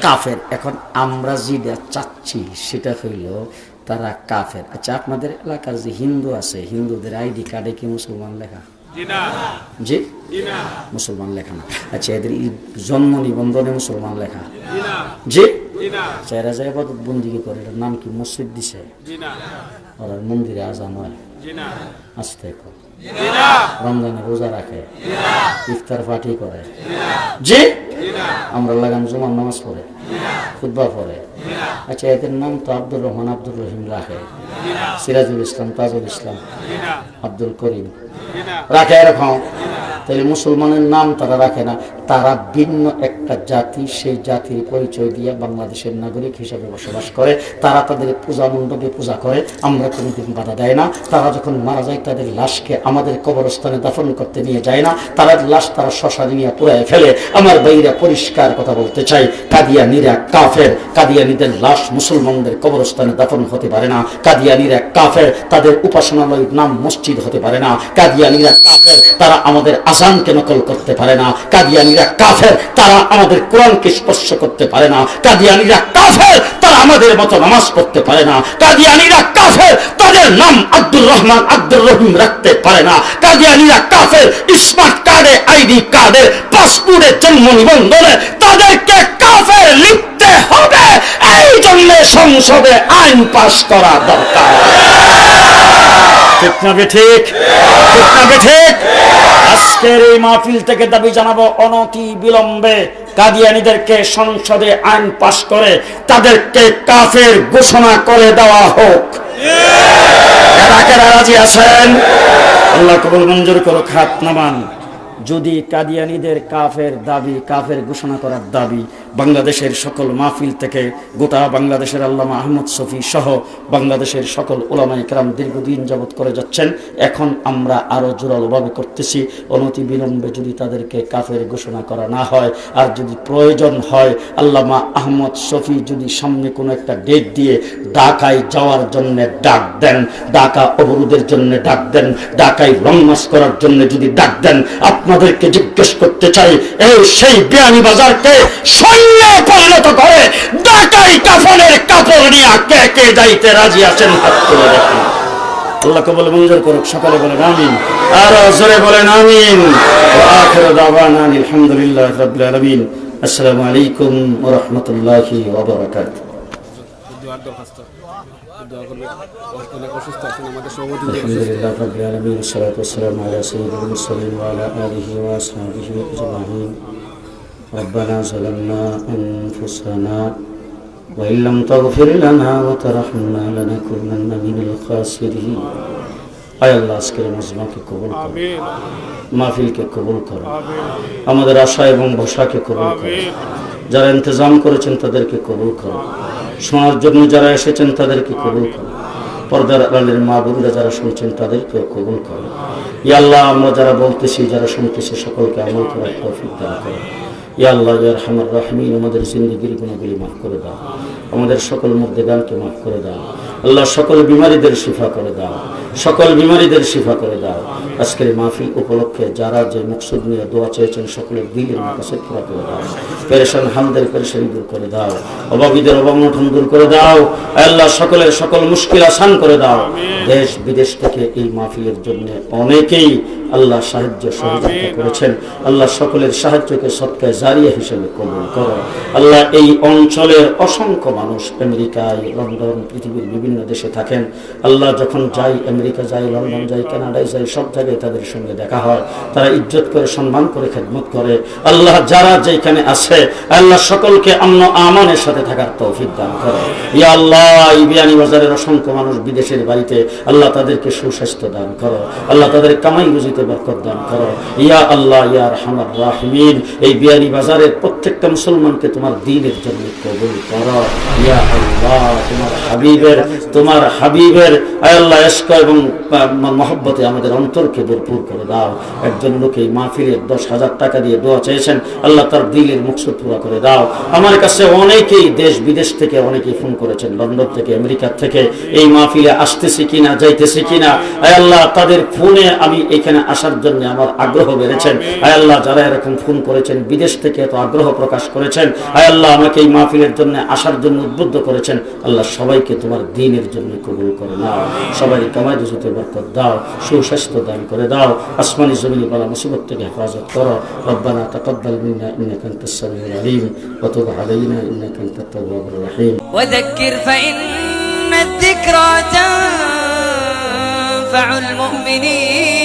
কাফের। এখন আমরা যেটা চাচ্ছি সেটা হইল তারা কাফের। আচ্ছা, আপনাদের এলাকার যে হিন্দু আছে, হিন্দুদের আইডি কার্ডে কি মুসলমান লেখা? জি, মুসলমান লেখা না। আচ্ছা, এদের জন্ম নিবন্ধনে মুসলমান লেখা? জি। চেহারা যায় বন্দি করে, এটার নাম কি? মসজিদ দিছে? ওরা মন্দিরে আজান হয়? আসতে রমজানে রোজা রাখে, ইফতার পার্টি করে? জি। আমরা লাগাম জুমার নামাজ পড়ে, খুতবা পড়ে। আচ্ছা, এদের নাম তো আব্দুর রহমান, আব্দুর রহিম রাখে, সিরাজুল ইসলাম, তাজুল ইসলাম, আব্দুল করিম রাখে এরকম। তাহলে মুসলমানের নাম তারা রাখে না, তারা ভিন্ন একটা জাতি, সেই জাতির পরিচয় দিয়ে বাংলাদেশের নাগরিক হিসেবে বসবাস করে। তারা তাদের পূজা মণ্ডপে পূজা করে, আমরা কোনোদিন বাধা দেয় না। তারা যখন মারা যায় তাদের লাশকে আমাদের কবরস্থানে দাফন করতে নিয়ে যায় না, তারা লাশ তারা শ্মশানে নিয়ে পুড়ায় ফেলে। আমার ভাইরা পরিষ্কার কথা বলতে চাই, কাদিয়ানীরা কাফের। কাদিয়ানীদের লাশ মুসলমানদের কবরস্থানে দাফন হতে পারে না। কাদিয়ানীরা কাফের, তাদের উপাসনালয়ের নাম মসজিদ হতে পারে না। কাদিয়ানীরা কাফের, তারা আমাদের আযানকে নকল করতে পারে না। কাদিয়ানীরা কাফের, তারা আমাদের কোরআনকে স্পর্শ করতে পারে না। কাদিয়ানীরা কাফের, তারা আমাদের মতো নামাজ পড়তে পারে না। কাদিয়ানীরা কাফের, তাদের নাম আব্দুর রহমান, আব্দুর রহিম রাখতে পারে না। কাদিয়ানীরা কাফের, স্মার্ট কার্ডে, আইডি কার্ডে, পাসপোর্টে, জন্ম নিবন্ধনে তাদেরকে কাফের লিখতে হবে। এই জন্য সংসদে আইন পাস করা দরকার। ঠিক না ঠিক? ঠিক না ঠিক? আজকের এই মাহফিল থেকে দাবি জানাবো, অনতি বিলম্বে কাদিয়ানীদেরকে সংসদে আইন পাস করে তাদেরকে কাফের ঘোষণা করে দেওয়া হোক। কারা রাজি আছেন? আল্লাহ কবুল মঞ্জুর করুক, হাত নামান। যদি কাদিয়ানীদের কাফের দাবি, কাফের ঘোষণা করার দাবি বাংলাদেশের সকল মাহফিল থেকে, গোটা বাংলাদেশের আল্লামা আহমদ শফি সহ বাংলাদেশের সকল উলামায়ে কেরাম দীর্ঘদিন যাবত করে যাচ্ছেন, এখন আমরা আরো জোরালোভাবে করতেছি। অনতি বিলম্বে যদি তাদেরকে কাফের ঘোষণা করা না হয়, আর যদি প্রয়োজন হয় আল্লামা আহমদ শফি যদি সামনে কোনো একটা ডেট দিয়ে ঢাকায় যাওয়ার জন্য ডাক দেন, ঢাকা অবরোধের জন্য ডাক দেন, ঢাকায় লং মার্চ করার জন্য যদি ডাক দেন, আপনাদেরকে জিজ্ঞেস করতে চাই, এই সেই বিয়ানীবাজারকে সৈন্য পরিণত করে ঢাকায় কাফনের কাপড় নিয়ে কে কে যাইতে রাজি আছেন? হাত তুলে দেখেন। আল্লাহ কবুল মঞ্জুর করুক। সকালে বলেন আমিন, আর জোরে বলেন আমিন। ওয়া আখিরু দাওয়ানা আলহামদুলিল্লাহি রাব্বিল আলামিন। আসসালামু আলাইকুম ওয়া রাহমাতুল্লাহি ওয়া বারাকাতুহু। আলহামদুলিল্লাহ রাব্বিল আলামিন, ওয়াসসালাতু ওয়াসসালামু আলা সাইয়্যিদিল মুরসালিন ওয়া আলা আলিহি ওয়া আসহাবিহি আজমাইন। রব্বানা যালামনা আনফুসানা ওয়া ইল্লাম তাগফির লানা ওয়া তারহামনা লানাকুনান্না মিনাল খাসিরিন। আয় আল্লাহ, আজকের মজমাকে কবুল করো, মাহফিলকে কবুল করো, আমাদের আশা এবং ভরসাকে কবুল করো। যারা ইন্তজাম করেছেন তাদেরকে কবুল করো, শোনার জন্য যারা এসেছেন তাদেরকে কবুল করো, পর্দার আড়ালের মা বোনেরা যারা শুনছেন তাদেরকে কবুল করো। ইয়া আল্লাহ, আমরা যারা বলতেছি, যারা শুনতেছি, সকলকে আমল করার তৌফিক দান করো। ইয়া আল্লাহ ইয়া আরহামার রাহিমিন, আমাদের জিন্দেগির গুনাহগুলি মাফ করে দাও, আমাদের সকল মুর্দেগানকে মাফ করে দাও। আল্লাহ, সকল বিমারীদের শিফা করে দাও, সকল বিমারীদের শিফা করে দাও। আজকের মাহফিল উপলক্ষে যারা যে মকসুদ নিয়ে দোয়া চেয়েছেন সকলের দিলের মাকাসেদ পুরা করে দাও। পেরেশান হালদের পেরেশানি দূর করে দাও, অভাবীদের অভাবনটন দূর করে দাও। আল্লাহ, সকলের সকল মুশকিল আসান করে দাও। দেশ বিদেশ থেকে এই মাহফিলের জন্য অনেকেই আল্লাহ সাহায্য সহযোগিতা করেছেন। আল্লাহ, সকলের সাহায্যকে সৎকায় জারিয়া হিসেবে কবুল করো। আল্লাহ, এই অঞ্চলের অসংখ্য মানুষ আমেরিকায়, লন্ডন, পৃথিবীর বিভিন্ন দেশে থাকেন। আল্লাহ, যখন যাই, আমেরিকা যাই, লন্ডন যাই, কানাডায় যাই, সব জায়গায় তাদের সঙ্গে দেখা হয়, তারা ইজ্জত করে, সম্মান করে, খেদমত করে। আল্লাহ, যারা যেখানে আছে আল্লাহ সকলকে আমন আমানের সাথে থাকার তৌফিক দান করো। ইয়া আল্লাহ, এই বিয়ানীবাজারের অসংখ্য মানুষ বিদেশের বাড়িতে, আল্লাহ তাদেরকে সুস্বাস্থ্য দান করো। আল্লাহ, তাদের কামাই রুজিতে বরকত দান করো। ইয়া আল্লাহ ইয়া আরহামার রাহিমিন, এই বিয়ানীবাজারের প্রত্যেকটা মুসলমানকে তোমার দ্বীনের জন্য কবুল করো। ইয়া আল্লাহ, তোমার হাবিবের তোমার হাবিবের আয় আল্লাহ ইশক এবং মহব্বতে আমাদের অন্তরকে ভরপুর করে দাও। একজন লোক এই মাহফিলে 10,000 টাকা দিয়ে দোয়া চেয়েছেন, আল্লাহ তার দিলের মকসুদ পুরো করে দাও। আমার কাছে অনেকেই দেশ বিদেশ থেকে অনেকেই ফোন করেছেন, লন্ডন থেকে, আমেরিকা থেকে, এই মাহফিলে আসতেছি কিনা, যাইতেছি কিনা। আয় আল্লাহ তাদের ফোনে আমি এখানে আসার জন্য আমার আগ্রহ বেড়েছেন। আয় আল্লাহ যারা এরকম ফোন করেছেন, বিদেশ থেকে এত আগ্রহ প্রকাশ করেছেন, আয় আল্লাহ আমাকে এই মাহফিলের জন্য আসার জন্য উদ্বুদ্ধ করেছেন, আল্লাহ সবাইকে তোমার দ্বীনের জন্য কবুল করে নাও। সবাই কামাই রুজিতে বরকত দাও, সুস্বাস্থ্য দান করে দাও, আসমানি জমিনি বালা মুসিবত থেকে হেফাজত করো। রব্বানা তাকাব্বাল মিন্না ইন্নাকা আনতাস সামিউল আলিম ওয়া তুব আলাইনা ইন্নাকা আনতাত তাওয়াবুর রহিম। وذكر فإن الذكرى تنفع المؤمنين